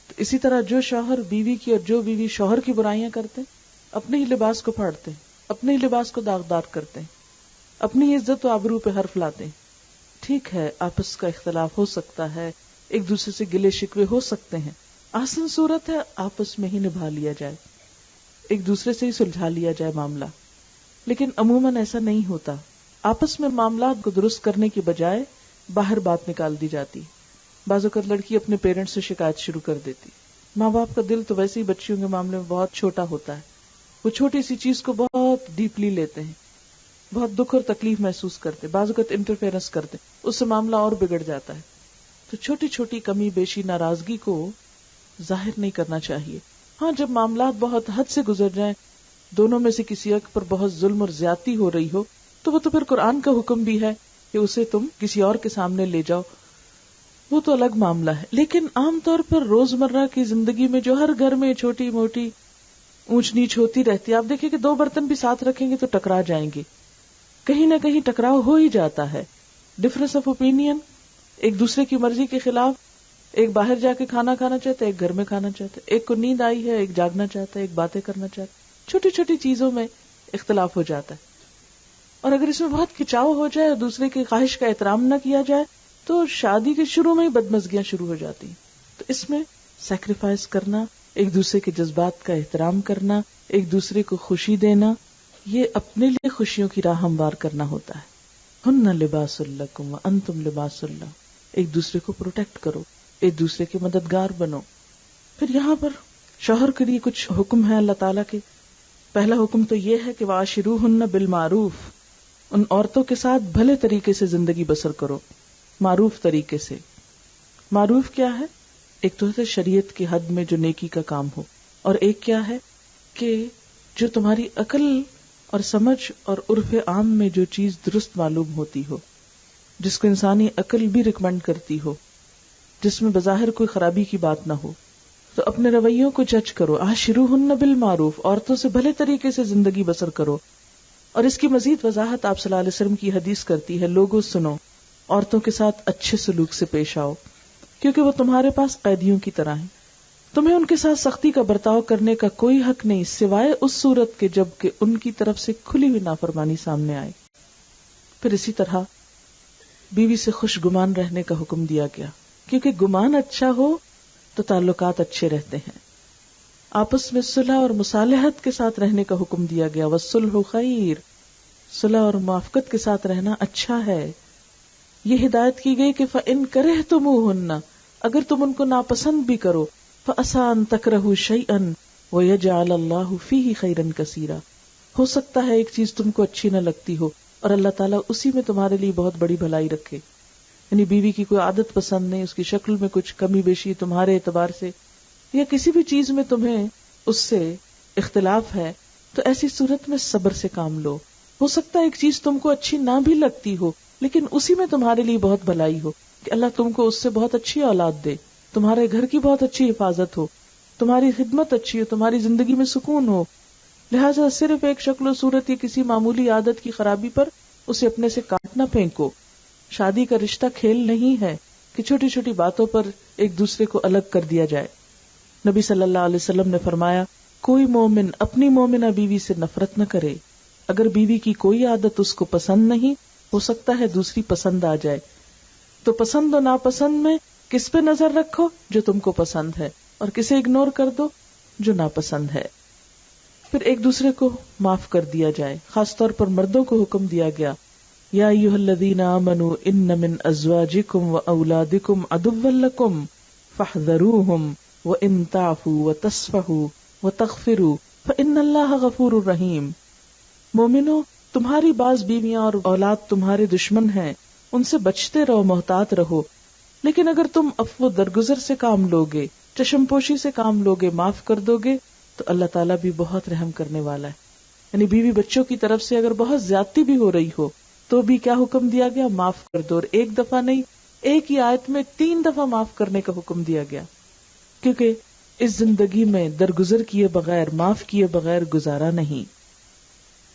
تو اسی طرح جو شوہر بیوی کی اور جو بیوی شوہر کی برائیاں کرتے ہیں، اپنے ہی لباس کو پھاڑتے ہیں، اپنے ہی لباس کو داغدار کرتے ہیں، اپنی عزت و آبرو پہ حرف لاتے ہیں. ٹھیک ہے، آپس کا اختلاف ہو سکتا ہے، ایک دوسرے سے گلے شکوے ہو سکتے ہیں، آسان صورت ہے آپس میں ہی نبھا لیا جائے، ایک دوسرے سے ہی سلجھا لیا جائے معاملہ. لیکن عموماً ایسا نہیں ہوتا. آپس میں معاملات کو درست کرنے کی بجائے باہر بات نکال دی جاتی. بعض اوقات لڑکی اپنے پیرنٹس سے شکایت شروع کر دیتی. ماں باپ کا دل تو ویسے ہی بچیوں کے معاملے میں بہت چھوٹا ہوتا ہے، وہ چھوٹی سی چیز کو بہت ڈیپلی لیتے ہیں، بہت دکھ اور تکلیف محسوس کرتے، بعض اوقات انٹرفیئرنس کرتے، اس سے معاملہ اور بگڑ جاتا ہے. تو چھوٹی چھوٹی کمی بیشی ناراضگی کو ظاہر نہیں کرنا چاہیے. ہاں، جب معاملات بہت حد سے گزر جائیں، دونوں میں سے کسی ایک پر بہت ظلم اور زیادتی ہو رہی ہو، تو وہ تو پھر قرآن کا حکم بھی ہے کہ اسے تم کسی اور کے سامنے لے جاؤ، وہ تو الگ معاملہ ہے. لیکن عام طور پر روزمرہ کی زندگی میں جو ہر گھر میں چھوٹی موٹی اونچ نیچ ہوتی رہتی ہے، آپ دیکھیں کہ دو برتن بھی ساتھ رکھیں گے تو ٹکرا جائیں گے، کہیں نہ کہیں ٹکراؤ ہو ہی جاتا ہے. ڈفرنس آف اوپینین، ایک دوسرے کی مرضی کے خلاف، ایک باہر جا کے کھانا کھانا چاہتا ہے، ایک گھر میں کھانا چاہتا ہے، ایک کو نیند آئی ہے، ایک جاگنا چاہتا ہے، ایک باتیں کرنا چاہتا ہے. چھوٹی چھوٹی چیزوں میں اختلاف ہو جاتا ہے. اور اگر اس میں بہت کھچاؤ ہو جائے اور دوسرے کی خواہش کا احترام نہ کیا جائے تو شادی کے شروع میں ہی بدمزگیاں شروع ہو جاتی ہیں. تو اس میں سیکریفائس کرنا، ایک دوسرے کے جذبات کا احترام کرنا، ایک دوسرے کو خوشی دینا، یہ اپنے لیے خوشیوں کی راہ ہموار کرنا ہوتا ہے. ہن لباس لکم وانتم لباس لہن، ایک دوسرے کو پروٹیکٹ کرو، ایک دوسرے کے مددگار بنو. پھر یہاں پر شوہر کے لیے کچھ حکم ہے اللہ تعالیٰ کے. پہلا حکم تو یہ ہے کہ وعاشروہن بالمعروف، ان عورتوں کے ساتھ بھلے طریقے سے زندگی بسر کرو، معروف طریقے سے. معروف کیا ہے؟ ایک تو ہے شریعت کی حد میں جو نیکی کا کام ہو، اور ایک کیا ہے کہ جو تمہاری عقل اور سمجھ اور عرف عام میں جو چیز درست معلوم ہوتی ہو، جس کو انسانی عقل بھی ریکمینڈ کرتی ہو، جس میں بظاہر کوئی خرابی کی بات نہ ہو. تو اپنے رویوں کو جج کرو. عاشروہن بالمعروف، عورتوں سے بھلے طریقے سے زندگی بسر کرو. اور اس کی مزید وضاحت آپ صلی اللہ علیہ وسلم کی حدیث کرتی ہے، لوگوں سنو، عورتوں کے ساتھ اچھے سلوک سے پیش آؤ، کیونکہ وہ تمہارے پاس قیدیوں کی طرح ہیں. تمہیں ان کے ساتھ سختی کا برتاؤ کرنے کا کوئی حق نہیں سوائے اس صورت کے جب کہ ان کی طرف سے کھلی ہوئی نافرمانی سامنے آئے. پھر اسی طرح بیوی سے خوش گمان رہنے کا حکم دیا گیا، کیونکہ گمان اچھا ہو تو تعلقات اچھے رہتے ہیں. آپس میں صلح اور مصالحت کے ساتھ رہنے کا حکم دیا گیا. والصلح خیر، صلح اور موافقت کے ساتھ رہنا اچھا ہے. یہ ہدایت کی گئی کہ فَإِن كَرِهْتُمُوهُنَّ، اگر تم ان کو ناپسند بھی کرو، فَعَسَىٰ أَن تَكْرَهُوا شَيْئًا وَيَجْعَلَ اللَّهُ فِيهِ خَيْرًا كَثِيرًا، ہو سکتا ہے ایک چیز تم کو اچھی نہ لگتی ہو اور اللہ تعالیٰ اسی میں تمہارے لیے بہت بڑی بھلائی رکھے. یعنی بیوی کی کوئی عادت پسند نہیں، اس کی شکل میں کچھ کمی بیشی تمہارے اعتبار سے یا کسی بھی چیز میں تمہیں اس سے اختلاف ہے، تو ایسی صورت میں صبر سے کام لو. ہو سکتا ہے ایک چیز تم کو اچھی نہ بھی لگتی ہو، لیکن اسی میں تمہارے لیے بہت بھلائی ہو کہ اللہ تم کو اس سے بہت اچھی اولاد دے، تمہارے گھر کی بہت اچھی حفاظت ہو، تمہاری خدمت اچھی ہو، تمہاری زندگی میں سکون ہو. لہٰذا صرف ایک شکل و صورت یا کسی معمولی عادت کی خرابی پر اسے اپنے سے کاٹ نہ پھینکو. شادی کا رشتہ کھیل نہیں ہے کہ چھوٹی چھوٹی باتوں پر ایک دوسرے کو الگ کر دیا جائے. نبی صلی اللہ علیہ وسلم نے فرمایا، کوئی مومن اپنی مومنہ بیوی سے نفرت نہ کرے. اگر بیوی کی کوئی عادت اس کو پسند نہیں، ہو سکتا ہے دوسری پسند آ جائے، تو پسند و ناپسند میں کس پہ نظر رکھو؟ جو تم کو پسند ہے، اور کسے اگنور کر دو؟ جو ناپسند ہے. پھر ایک دوسرے کو معاف کر دیا جائے. خاص طور پر مردوں کو حکم دیا گیا، یا ایھا الذین آمنوا ان من ازواجکم واولادکم عدوا لکم فاحذروہم وان تعفوا وتصفحوا وتغفروا فان اللہ غفور رحیم. مومنو، تمہاری بعض بیویاں اور اولاد تمہارے دشمن ہیں، ان سے بچتے رہو، محتاط رہو. لیکن اگر تم عفو درگزر سے کام لوگے، چشم پوشی سے کام لوگے، معاف کر دو گے، تو اللہ تعالیٰ بھی بہت رحم کرنے والا ہے. یعنی بیوی بچوں کی طرف سے اگر بہت زیادتی بھی ہو رہی ہو تو بھی کیا حکم دیا گیا؟ معاف کر دو. اور ایک دفعہ نہیں، ایک ہی آیت میں 3 دفعہ معاف کرنے کا حکم دیا گیا، کیونکہ اس زندگی میں درگزر کیے بغیر، معاف کیے بغیر گزارا نہیں.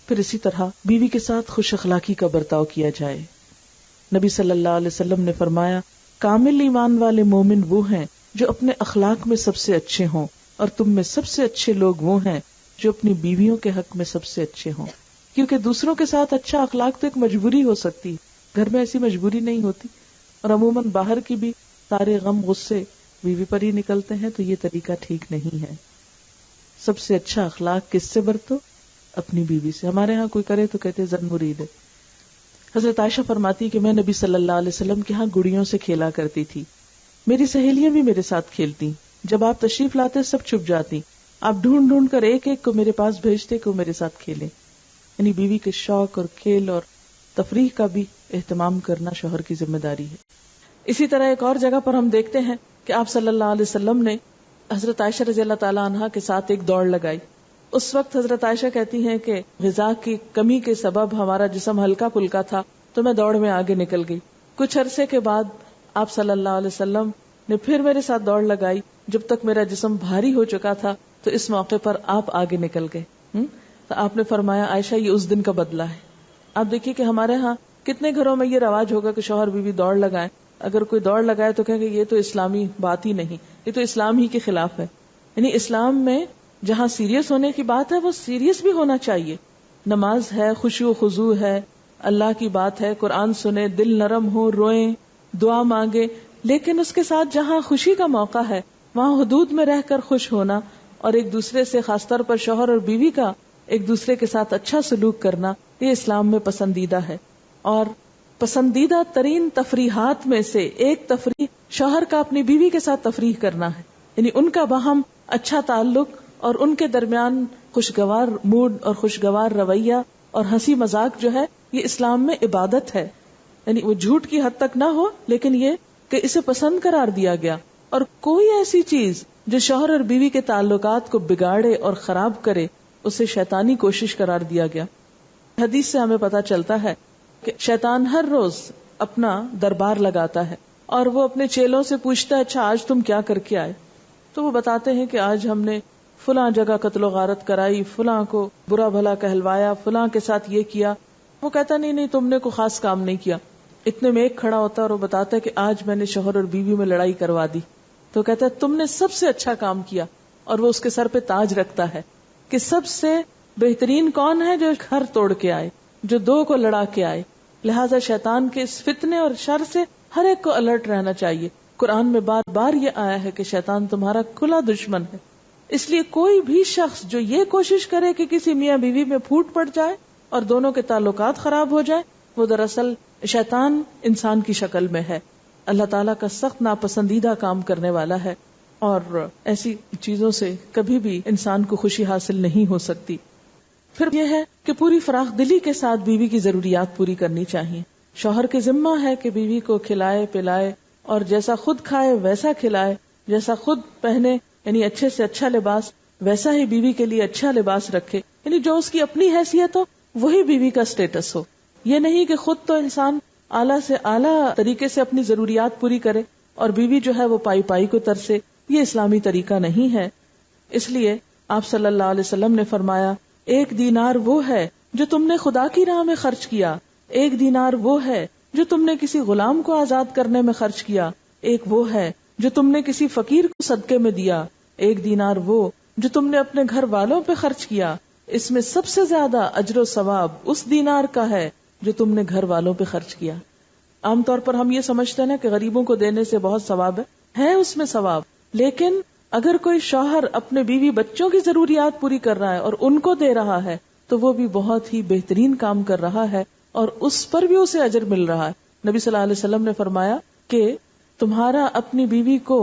پھر اسی طرح بیوی کے ساتھ خوش اخلاقی کا برتاؤ کیا جائے. نبی صلی اللہ علیہ وسلم نے فرمایا کامل ایمان والے مومن وہ ہیں جو اپنے اخلاق میں سب سے اچھے ہوں، اور تم میں سب سے اچھے لوگ وہ ہیں جو اپنی بیویوں کے حق میں سب سے اچھے ہوں. کیونکہ دوسروں کے ساتھ اچھا اخلاق تو ایک مجبوری ہو سکتی، گھر میں ایسی مجبوری نہیں ہوتی، اور عموماً باہر کی بھی سارے غم غصے بیوی پر ہی نکلتے ہیں، تو یہ طریقہ ٹھیک نہیں ہے. سب سے اچھا اخلاق کس سے برتو؟ اپنی بیوی سے. ہمارے ہاں کوئی کرے تو کہتے زن مرید ہے. حضرت عائشہ فرماتی کہ میں نبی صلی اللہ علیہ وسلم کے ہاں گڑیوں سے کھیلا کرتی تھی، میری سہیلیاں بھی میرے ساتھ کھیلتی، جب آپ تشریف لاتے سب چھپ جاتی، آپ ڈھونڈ ڈھونڈ کر ایک ایک کو میرے پاس بھیجتے کہ وہ میرے ساتھ کھیلے. یعنی بیوی کے شوق اور کھیل اور تفریح کا بھی اہتمام کرنا شوہر کی ذمہ داری ہے. اسی طرح ایک اور جگہ پر ہم دیکھتے ہیں کہ آپ صلی اللہ علیہ وسلم نے حضرت عائشہ رضی اللہ تعالی عنہا کے ساتھ ایک دوڑ لگائی. اس وقت حضرت عائشہ کہتی ہیں کہ غذا کی کمی کے سبب ہمارا جسم ہلکا پھلکا تھا تو میں دوڑ میں آگے نکل گئی. کچھ عرصے کے بعد آپ صلی اللہ علیہ وسلم نے پھر میرے ساتھ دوڑ لگائی جب تک میرا جسم بھاری ہو چکا تھا، تو اس موقع پر آپ آگے نکل گئے. تو آپ نے فرمایا عائشہ یہ اس دن کا بدلہ ہے. آپ دیکھیے کہ ہمارے ہاں کتنے گھروں میں یہ رواج ہوگا کہ شوہر بیوی دوڑ لگائیں. اگر کوئی دوڑ لگائے تو کہیں گے یہ تو اسلامی بات ہی نہیں، یہ تو اسلام ہی کے خلاف ہے. یعنی اسلام میں جہاں سیریس ہونے کی بات ہے وہ سیریس بھی ہونا چاہیے. نماز ہے، خشوع و خضوع ہے، اللہ کی بات ہے، قرآن سنے، دل نرم ہو، روئیں، دعا مانگے، لیکن اس کے ساتھ جہاں خوشی کا موقع ہے وہاں حدود میں رہ کر خوش ہونا، اور ایک دوسرے سے خاص طور پر شوہر اور بیوی کا ایک دوسرے کے ساتھ اچھا سلوک کرنا، یہ اسلام میں پسندیدہ ہے. اور پسندیدہ ترین تفریحات میں سے ایک تفریح شوہر کا اپنی بیوی کے ساتھ تفریح کرنا ہے. یعنی ان کا باہم اچھا تعلق اور ان کے درمیان خوشگوار موڈ اور خوشگوار رویہ اور ہنسی مذاق جو ہے یہ اسلام میں عبادت ہے. یعنی وہ جھوٹ کی حد تک نہ ہو لیکن یہ کہ اسے پسند قرار دیا گیا. اور کوئی ایسی چیز جو شوہر اور بیوی کے تعلقات کو بگاڑے اور خراب کرے اسے شیطانی کوشش قرار دیا گیا. حدیث سے ہمیں پتا چلتا ہے کہ شیطان ہر روز اپنا دربار لگاتا ہے اور وہ اپنے چیلوں سے پوچھتا ہے اچھا آج تم کیا کر کے آئے؟ تو وہ بتاتے ہیں کہ آج ہم نے فلاں جگہ قتل و غارت کرائی، فلاں کو برا بھلا کہلوایا، فلاں کے ساتھ یہ کیا. وہ کہتا نہیں تم نے کوئی خاص کام نہیں کیا. اتنے میں ایک کھڑا ہوتا ہے اور وہ بتاتا ہے کہ آج میں نے شوہر اور بیوی میں لڑائی کروا دی. تو کہتا ہے تم نے سب سے اچھا کام کیا. اور وہ اس کے سر پہ تاج رکھتا ہے کہ سب سے بہترین کون ہے؟ جو گھر توڑ کے آئے، جو دو کو لڑا کے آئے. لہذا شیطان کے اس فتنے اور شر سے ہر ایک کو الرٹ رہنا چاہیے. قرآن میں بار بار یہ آیا ہے کہ شیطان تمہارا کھلا دشمن ہے. اس لیے کوئی بھی شخص جو یہ کوشش کرے کہ کسی میاں بیوی میں پھوٹ پڑ جائے اور دونوں کے تعلقات خراب ہو جائے، وہ دراصل شیطان انسان کی شکل میں ہے. اللہ تعالیٰ کا سخت ناپسندیدہ کام کرنے والا ہے، اور ایسی چیزوں سے کبھی بھی انسان کو خوشی حاصل نہیں ہو سکتی. پھر یہ ہے کہ پوری فراخ دلی کے ساتھ بیوی کی ضروریات پوری کرنی چاہیے. شوہر کے ذمہ ہے کہ بیوی کو کھلائے پلائے اور جیسا خود کھائے ویسا کھلائے، جیسا خود پہنے یعنی اچھے سے اچھا لباس ویسا ہی بیوی کے لیے اچھا لباس رکھے. یعنی جو اس کی اپنی حیثیت ہو وہی بیوی کا سٹیٹس ہو. یہ نہیں کہ خود تو انسان اعلیٰ سے اعلیٰ طریقے سے اپنی ضروریات پوری کرے اور بیوی جو ہے وہ پائی پائی کو ترسے. یہ اسلامی طریقہ نہیں ہے. اس لیے آپ صلی اللہ علیہ وسلم نے فرمایا 1 دینار وہ ہے جو تم نے خدا کی راہ میں خرچ کیا، 1 دینار وہ ہے جو تم نے کسی غلام کو آزاد کرنے میں خرچ کیا، 1 وہ ہے جو تم نے کسی فقیر کو صدقے میں دیا، 1 دینار وہ جو تم نے اپنے گھر والوں پہ خرچ کیا. اس میں سب سے زیادہ اجر و ثواب اس دینار کا ہے جو تم نے گھر والوں پہ خرچ کیا. عام طور پر ہم یہ سمجھتے ہیں نا کہ غریبوں کو دینے سے بہت ثواب ہے اس میں ثواب، لیکن اگر کوئی شوہر اپنے بیوی بچوں کی ضروریات پوری کر رہا ہے اور ان کو دے رہا ہے تو وہ بھی بہت ہی بہترین کام کر رہا ہے اور اس پر بھی اسے اجر مل رہا ہے. نبی صلی اللہ علیہ وسلم نے فرمایا کہ تمہارا اپنی بیوی کو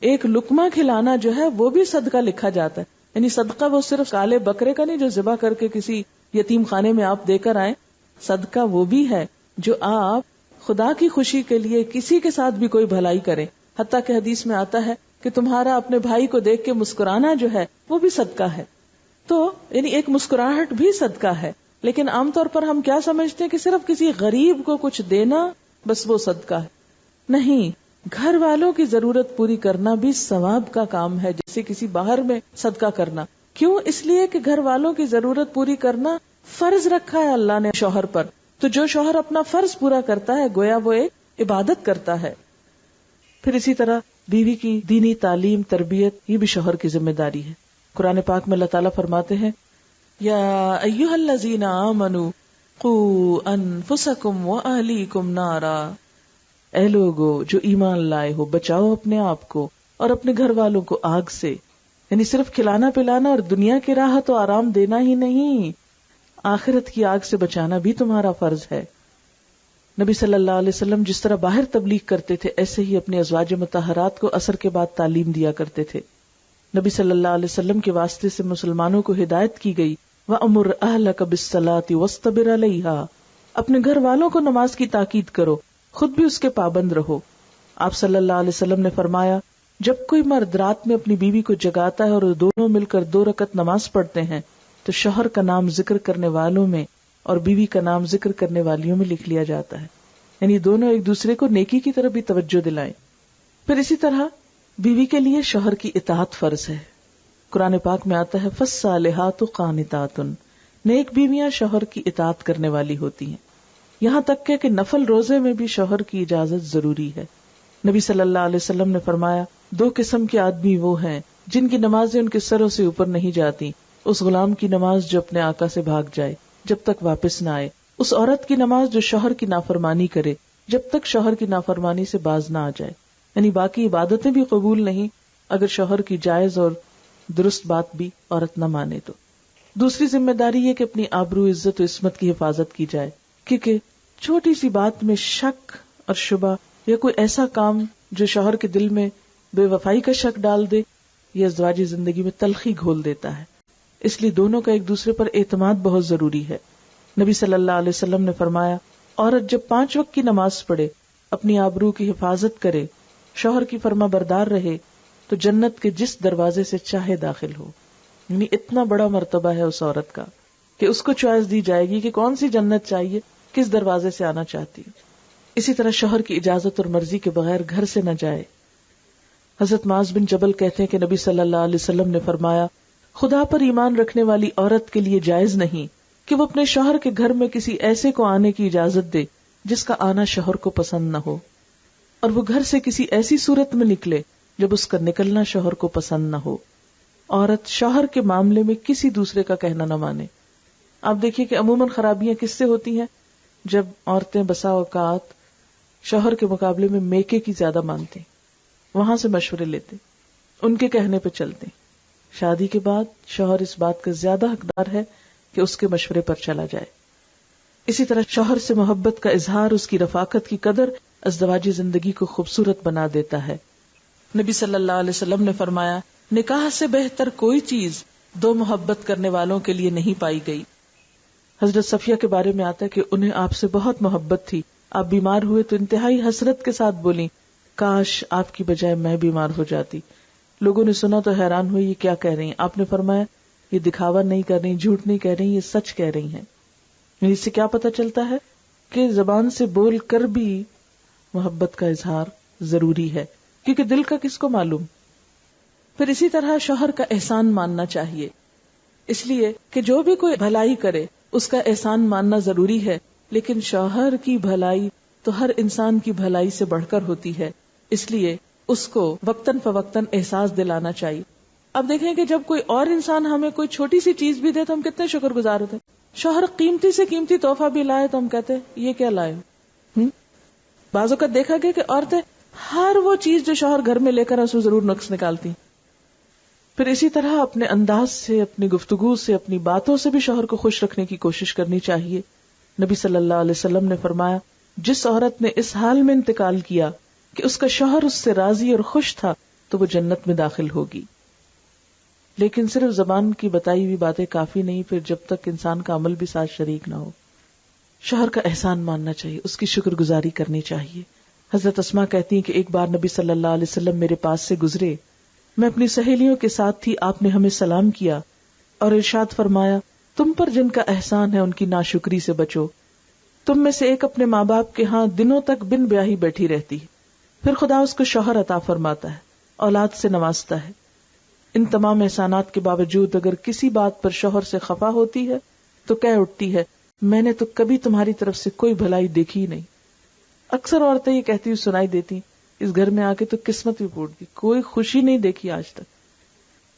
ایک لقمہ کھلانا جو ہے وہ بھی صدقہ لکھا جاتا ہے. یعنی صدقہ وہ صرف کالے بکرے کا نہیں جو ذبح کر کے کسی یتیم خانے میں آپ دے کر آئیں. صدقہ وہ بھی ہے جو آپ خدا کی خوشی کے لیے کسی کے ساتھ بھی کوئی بھلائی کریں. حتیٰ کہ حدیث میں آتا ہے کہ تمہارا اپنے بھائی کو دیکھ کے مسکرانا جو ہے وہ بھی صدقہ ہے. تو یعنی ایک مسکراہٹ بھی صدقہ ہے. لیکن عام طور پر ہم کیا سمجھتے ہیں کہ صرف کسی غریب کو کچھ دینا بس وہ صدقہ ہے. نہیں، گھر والوں کی ضرورت پوری کرنا بھی ثواب کا کام ہے، جیسے کسی باہر میں صدقہ کرنا. کیوں؟ اس لیے کہ گھر والوں کی ضرورت پوری کرنا فرض رکھا ہے اللہ نے شوہر پر. تو جو شوہر اپنا فرض پورا کرتا ہے گویا وہ ایک عبادت کرتا ہے. پھر اسی طرح بیوی کی دینی تعلیم تربیت یہ بھی شوہر کی ذمہ داری ہے. قرآن پاک میں اللہ تعالیٰ فرماتے ہیں یا ایھا الذین آمنوا قوا انفسکم واہلیکم نارا، اے لوگو جو ایمان لائے ہو بچاؤ اپنے آپ کو اور اپنے گھر والوں کو آگ سے. یعنی صرف کھلانا پلانا اور دنیا کی راحت و آرام دینا ہی نہیں، آخرت کی آگ سے بچانا بھی تمہارا فرض ہے. نبی صلی اللہ علیہ وسلم جس طرح باہر تبلیغ کرتے تھے ایسے ہی اپنے ازواج مطہرات کو عصر کے بعد تعلیم دیا کرتے تھے. نبی صلی اللہ علیہ وسلم کے واسطے سے مسلمانوں کو ہدایت کی گئی وَأْمُرْ أَهْلَكَ بِالصَّلَاةِ وَاصْطَبِرْ عَلَيْهَا، اپنے گھر والوں کو نماز کی تاکید کرو، خود بھی اس کے پابند رہو. آپ صلی اللہ علیہ وسلم نے فرمایا جب کوئی مرد رات میں اپنی بیوی کو جگاتا ہے اور دونوں مل کر 2 رکعت نماز پڑھتے ہیں تو شوہر کا نام ذکر کرنے والوں میں اور بیوی کا نام ذکر کرنے والیوں میں لکھ لیا جاتا ہے. یعنی دونوں ایک دوسرے کو نیکی کی طرف بھی توجہ دلائیں. پھر اسی طرح بیوی کے لیے شوہر کی اطاعت فرض ہے. قرآن پاک میں آتا ہے فالصالحات قانتات، نیک بیویاں شوہر کی اطاعت کرنے والی ہوتی ہیں. یہاں تک کہ نفل روزے میں بھی شوہر کی اجازت ضروری ہے. نبی صلی اللہ علیہ وسلم نے فرمایا 2 قسم کے آدمی وہ ہیں جن کی نمازیں ان کے سروں سے اوپر نہیں جاتی، اس غلام کی نماز جو اپنے آقا سے بھاگ جائے جب تک واپس نہ آئے، اس عورت کی نماز جو شوہر کی نافرمانی کرے جب تک شوہر کی نافرمانی سے باز نہ آ جائے. یعنی باقی عبادتیں بھی قبول نہیں اگر شوہر کی جائز اور درست بات بھی عورت نہ مانے تو. دوسری ذمہ داری یہ کہ اپنی آبرو عزت و عصمت کی حفاظت کی جائے، کیونکہ چھوٹی سی بات میں شک اور شبہ یا کوئی ایسا کام جو شوہر کے دل میں بے وفائی کا شک ڈال دے یہ ازدواجی زندگی میں تلخی گھول دیتا ہے. اس لیے دونوں کا ایک دوسرے پر اعتماد بہت ضروری ہے. نبی صلی اللہ علیہ وسلم نے فرمایا عورت جب 5 وقت کی نماز پڑھے، اپنی آبرو کی حفاظت کرے، شوہر کی فرما بردار رہے تو جنت کے جس دروازے سے چاہے داخل ہو. یعنی اتنا بڑا مرتبہ ہے اس عورت کا کہ اس کو چوائس دی جائے گی کہ کون سی جنت چاہیے، کس دروازے سے آنا چاہتی ہے. اسی طرح شوہر کی اجازت اور مرضی کے بغیر گھر سے نہ جائے. حضرت معاذ بن جبل کہتے ہیں کہ نبی صلی اللہ علیہ وسلم نے فرمایا خدا پر ایمان رکھنے والی عورت کے لیے جائز نہیں کہ وہ اپنے شوہر کے گھر میں کسی ایسے کو آنے کی اجازت دے جس کا آنا شوہر کو پسند نہ ہو، اور وہ گھر سے کسی ایسی صورت میں نکلے جب اس کا نکلنا شوہر کو پسند نہ ہو. عورت شوہر کے معاملے میں کسی دوسرے کا کہنا نہ مانے. آپ دیکھیے کہ عموماً خرابیاں کس سے ہوتی ہیں؟ جب عورتیں بسا اوقات شوہر کے مقابلے میں میکے کی زیادہ مانتے، وہاں سے مشورے لیتے، ان کے کہنے پہ چلتے. شادی کے بعد شوہر اس بات کا زیادہ حقدار ہے کہ اس کے مشورے پر چلا جائے. اسی طرح شوہر سے محبت کا اظہار اس کی رفاقت کی قدر ازدواجی زندگی کو خوبصورت بنا دیتا ہے. نبی صلی اللہ علیہ وسلم نے فرمایا نکاح سے بہتر کوئی چیز 2 محبت کرنے والوں کے لیے نہیں پائی گئی. حضرت صفیہ کے بارے میں آتا ہے کہ انہیں آپ سے بہت محبت تھی. آپ بیمار ہوئے تو انتہائی حسرت کے ساتھ بولی کاش آپ کی بجائے میں بیمار ہو جاتی. لوگوں نے سنا تو حیران ہوئی یہ کیا کہہ رہی ہیں. آپ نے فرمایا یہ دکھاوا نہیں کر رہی، جھوٹ نہیں کہہ رہی، یہ سچ کہہ رہی ہیں. اس سے کیا پتہ چلتا ہے کہ زبان سے بول کر بھی محبت کا اظہار ضروری ہے، کیونکہ دل کا کس کو معلوم. پھر اسی طرح شوہر کا احسان ماننا چاہیے، اس لیے کہ جو بھی کوئی بھلائی کرے اس کا احسان ماننا ضروری ہے، لیکن شوہر کی بھلائی تو ہر انسان کی بھلائی سے بڑھ کر ہوتی ہے، اس لیے اس کو وقتاً فوقتاً احساس دلانا چاہیے. اب دیکھیں کہ جب کوئی اور انسان ہمیں کوئی چھوٹی سی چیز بھی دے تو ہم کتنے شکر گزار ہوتے. شوہر قیمتی سے قیمتی تحفہ بھی لائے تو ہم کہتے ہیں یہ کیا لائے. بعض اوقات دیکھا گیا کہ عورتیں ہر وہ چیز جو شوہر گھر میں لے کر اس میں ضرور نقص نکالتی. پھر اسی طرح اپنے انداز سے، اپنی گفتگو سے، اپنی باتوں سے بھی شوہر کو خوش رکھنے کی کوشش کرنی چاہیے. نبی صلی اللہ علیہ وسلم نے فرمایا جس عورت نے اس حال میں انتقال کیا کہ اس کا شوہر اس سے راضی اور خوش تھا تو وہ جنت میں داخل ہوگی. لیکن صرف زبان کی بتائی ہوئی باتیں کافی نہیں، پھر جب تک انسان کا عمل بھی ساتھ شریک نہ ہو. شوہر کا احسان ماننا چاہیے، اس کی شکر گزاری کرنی چاہیے. حضرت اسماء کہتی ہیں کہ ایک بار نبی صلی اللہ علیہ وسلم میرے پاس سے گزرے، میں اپنی سہیلیوں کے ساتھ تھی، آپ نے ہمیں سلام کیا اور ارشاد فرمایا تم پر جن کا احسان ہے ان کی ناشکری سے بچو. تم میں سے ایک اپنے ماں باپ کے ہاں دنوں تک بن بیاہی بیٹھی رہتی ہے، پھر خدا اس کو شوہر عطا فرماتا ہے، اولاد سے نوازتا ہے. ان تمام احسانات کے باوجود اگر کسی بات پر شوہر سے خفا ہوتی ہے تو کہہ اٹھتی ہے میں نے تو کبھی تمہاری طرف سے کوئی بھلائی دیکھی ہی نہیں. اکثر عورتیں یہ کہتی ہوئی سنائی دیتی اس گھر میں آ کے تو قسمت بھی پھوٹ گئی، کوئی خوشی نہیں دیکھی آج تک.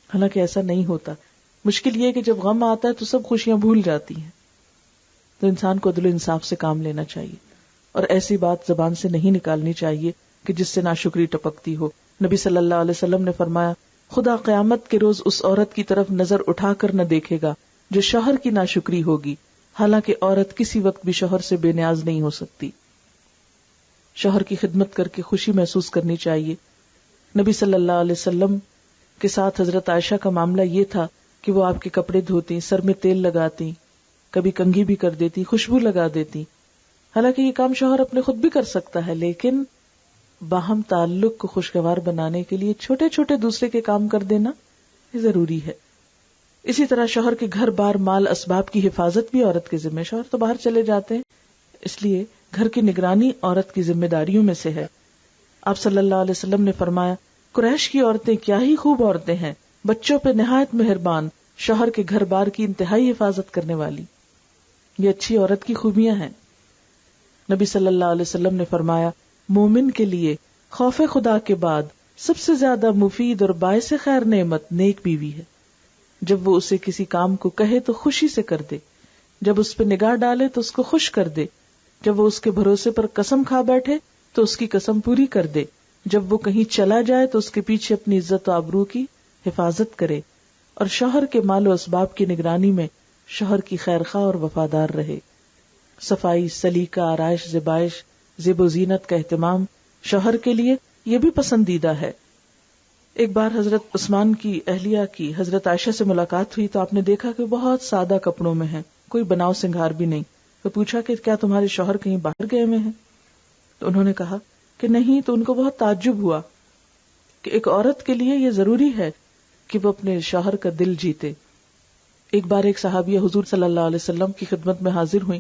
حالانکہ ایسا نہیں ہوتا. مشکل یہ کہ جب غم آتا ہے تو سب خوشیاں بھول جاتی ہیں. تو انسان کو عدل و انصاف سے کام لینا چاہیے اور ایسی بات زبان سے نہیں نکالنی چاہیے کہ جس سے ناشکری ٹپکتی ہو. نبی صلی اللہ علیہ وسلم نے فرمایا خدا قیامت کے روز اس عورت کی طرف نظر اٹھا کر نہ دیکھے گا جو شوہر کی ناشکری ہوگی، حالانکہ عورت کسی وقت بھی شوہر سے بے نیاز نہیں ہو سکتی. شوہر کی خدمت کر کے خوشی محسوس کرنی چاہیے. نبی صلی اللہ علیہ وسلم کے ساتھ حضرت عائشہ کا معاملہ یہ تھا کہ وہ آپ کے کپڑے دھوتی، سر میں تیل لگاتی، کبھی کنگھی بھی کر دیتی، خوشبو لگا دیتی. حالانکہ یہ کام شوہر اپنے خود بھی کر سکتا ہے، لیکن باہم تعلق کو خوشگوار بنانے کے لیے چھوٹے چھوٹے دوسرے کے کام کر دینا یہ ضروری ہے. اسی طرح شوہر کے گھر بار مال اسباب کی حفاظت بھی عورت کے ذمہ. شوہر تو باہر چلے جاتے ہیں، اس لیے گھر کی نگرانی عورت کی ذمہ داریوں میں سے ہے. آپ صلی اللہ علیہ وسلم نے فرمایا قریش کی عورتیں کیا ہی خوب عورتیں ہیں، بچوں پہ نہایت مہربان، شوہر کے گھر بار کی انتہائی حفاظت کرنے والی. یہ اچھی عورت کی خوبیاں ہیں. نبی صلی اللہ علیہ وسلم نے فرمایا مومن کے لیے خوف خدا کے بعد سب سے زیادہ مفید اور باعث خیر نعمت نیک بیوی ہے. جب وہ اسے کسی کام کو کہے تو خوشی سے کر دے، جب اس پہ نگاہ ڈالے تو اس کو خوش کر دے، جب وہ اس کے بھروسے پر قسم کھا بیٹھے تو اس کی قسم پوری کر دے، جب وہ کہیں چلا جائے تو اس کے پیچھے اپنی عزت و آبرو کی حفاظت کرے، اور شوہر کے مال و اسباب کی نگرانی میں شوہر کی خیرخواہ اور وفادار رہے. صفائی، سلیقہ، آرائش، زیبائش، زیب و زینت کا اہتمام شوہر کے لیے یہ بھی پسندیدہ ہے. ایک بار حضرت عثمان کی اہلیہ کی حضرت عائشہ سے ملاقات ہوئی تو آپ نے دیکھا کہ بہت سادہ کپڑوں میں ہیں، کوئی بناؤ سنگھار بھی نہیں. تو پوچھا کہ کیا تمہارے شوہر کہیں باہر گئے ہوئے ہیں؟ تو انہوں نے کہا کہ نہیں. تو ان کو بہت تعجب ہوا کہ ایک عورت کے لیے یہ ضروری ہے کہ وہ اپنے شوہر کا دل جیتے. ایک بار ایک صحابیہ حضور صلی اللہ علیہ وسلم کی خدمت میں حاضر ہوئی،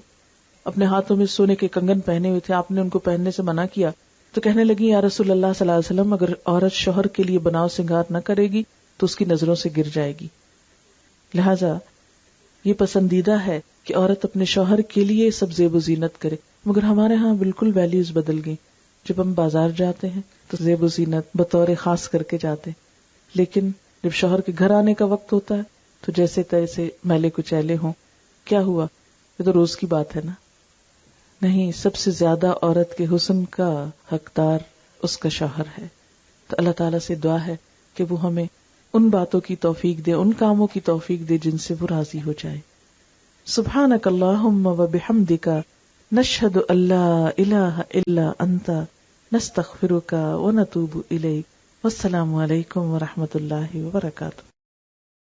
اپنے ہاتھوں میں سونے کے کنگن پہنے ہوئے تھے. آپ نے ان کو پہننے سے منع کیا تو کہنے لگی یا رسول اللہ صلی اللہ علیہ وسلم اگر عورت شوہر کے لیے بناؤ سنگھار نہ کرے گی تو اس کی نظروں سے گر جائے گی. لہذا یہ پسندیدہ ہے کہ عورت اپنے شوہر کے لیے سب زیب و زینت کرے. مگر ہمارے ہاں بالکل ویلیوز بدل گئی. جب ہم بازار جاتے ہیں تو زیب و زینت بطور خاص کر کے جاتے ہیں، لیکن جب شوہر کے گھر آنے کا وقت ہوتا ہے تو جیسے تیسے میلے کچیلے ہوں. کیا ہوا؟ یہ تو روز کی بات ہے نا. نہیں، سب سے زیادہ عورت کے حسن کا حقدار اس کا شوہر ہے. تو اللہ تعالیٰ سے دعا ہے کہ وہ ہمیں ان باتوں کی توفیق دے، ان کاموں کی توفیق دے جن سے وہ راضی ہو جائے. سبحانک اللہم و بحمدک نشہد ان لا الہ الا انت نستغفرک و نتوب الیک. والسلام علیکم ورحمۃ اللہ وبرکاتہ.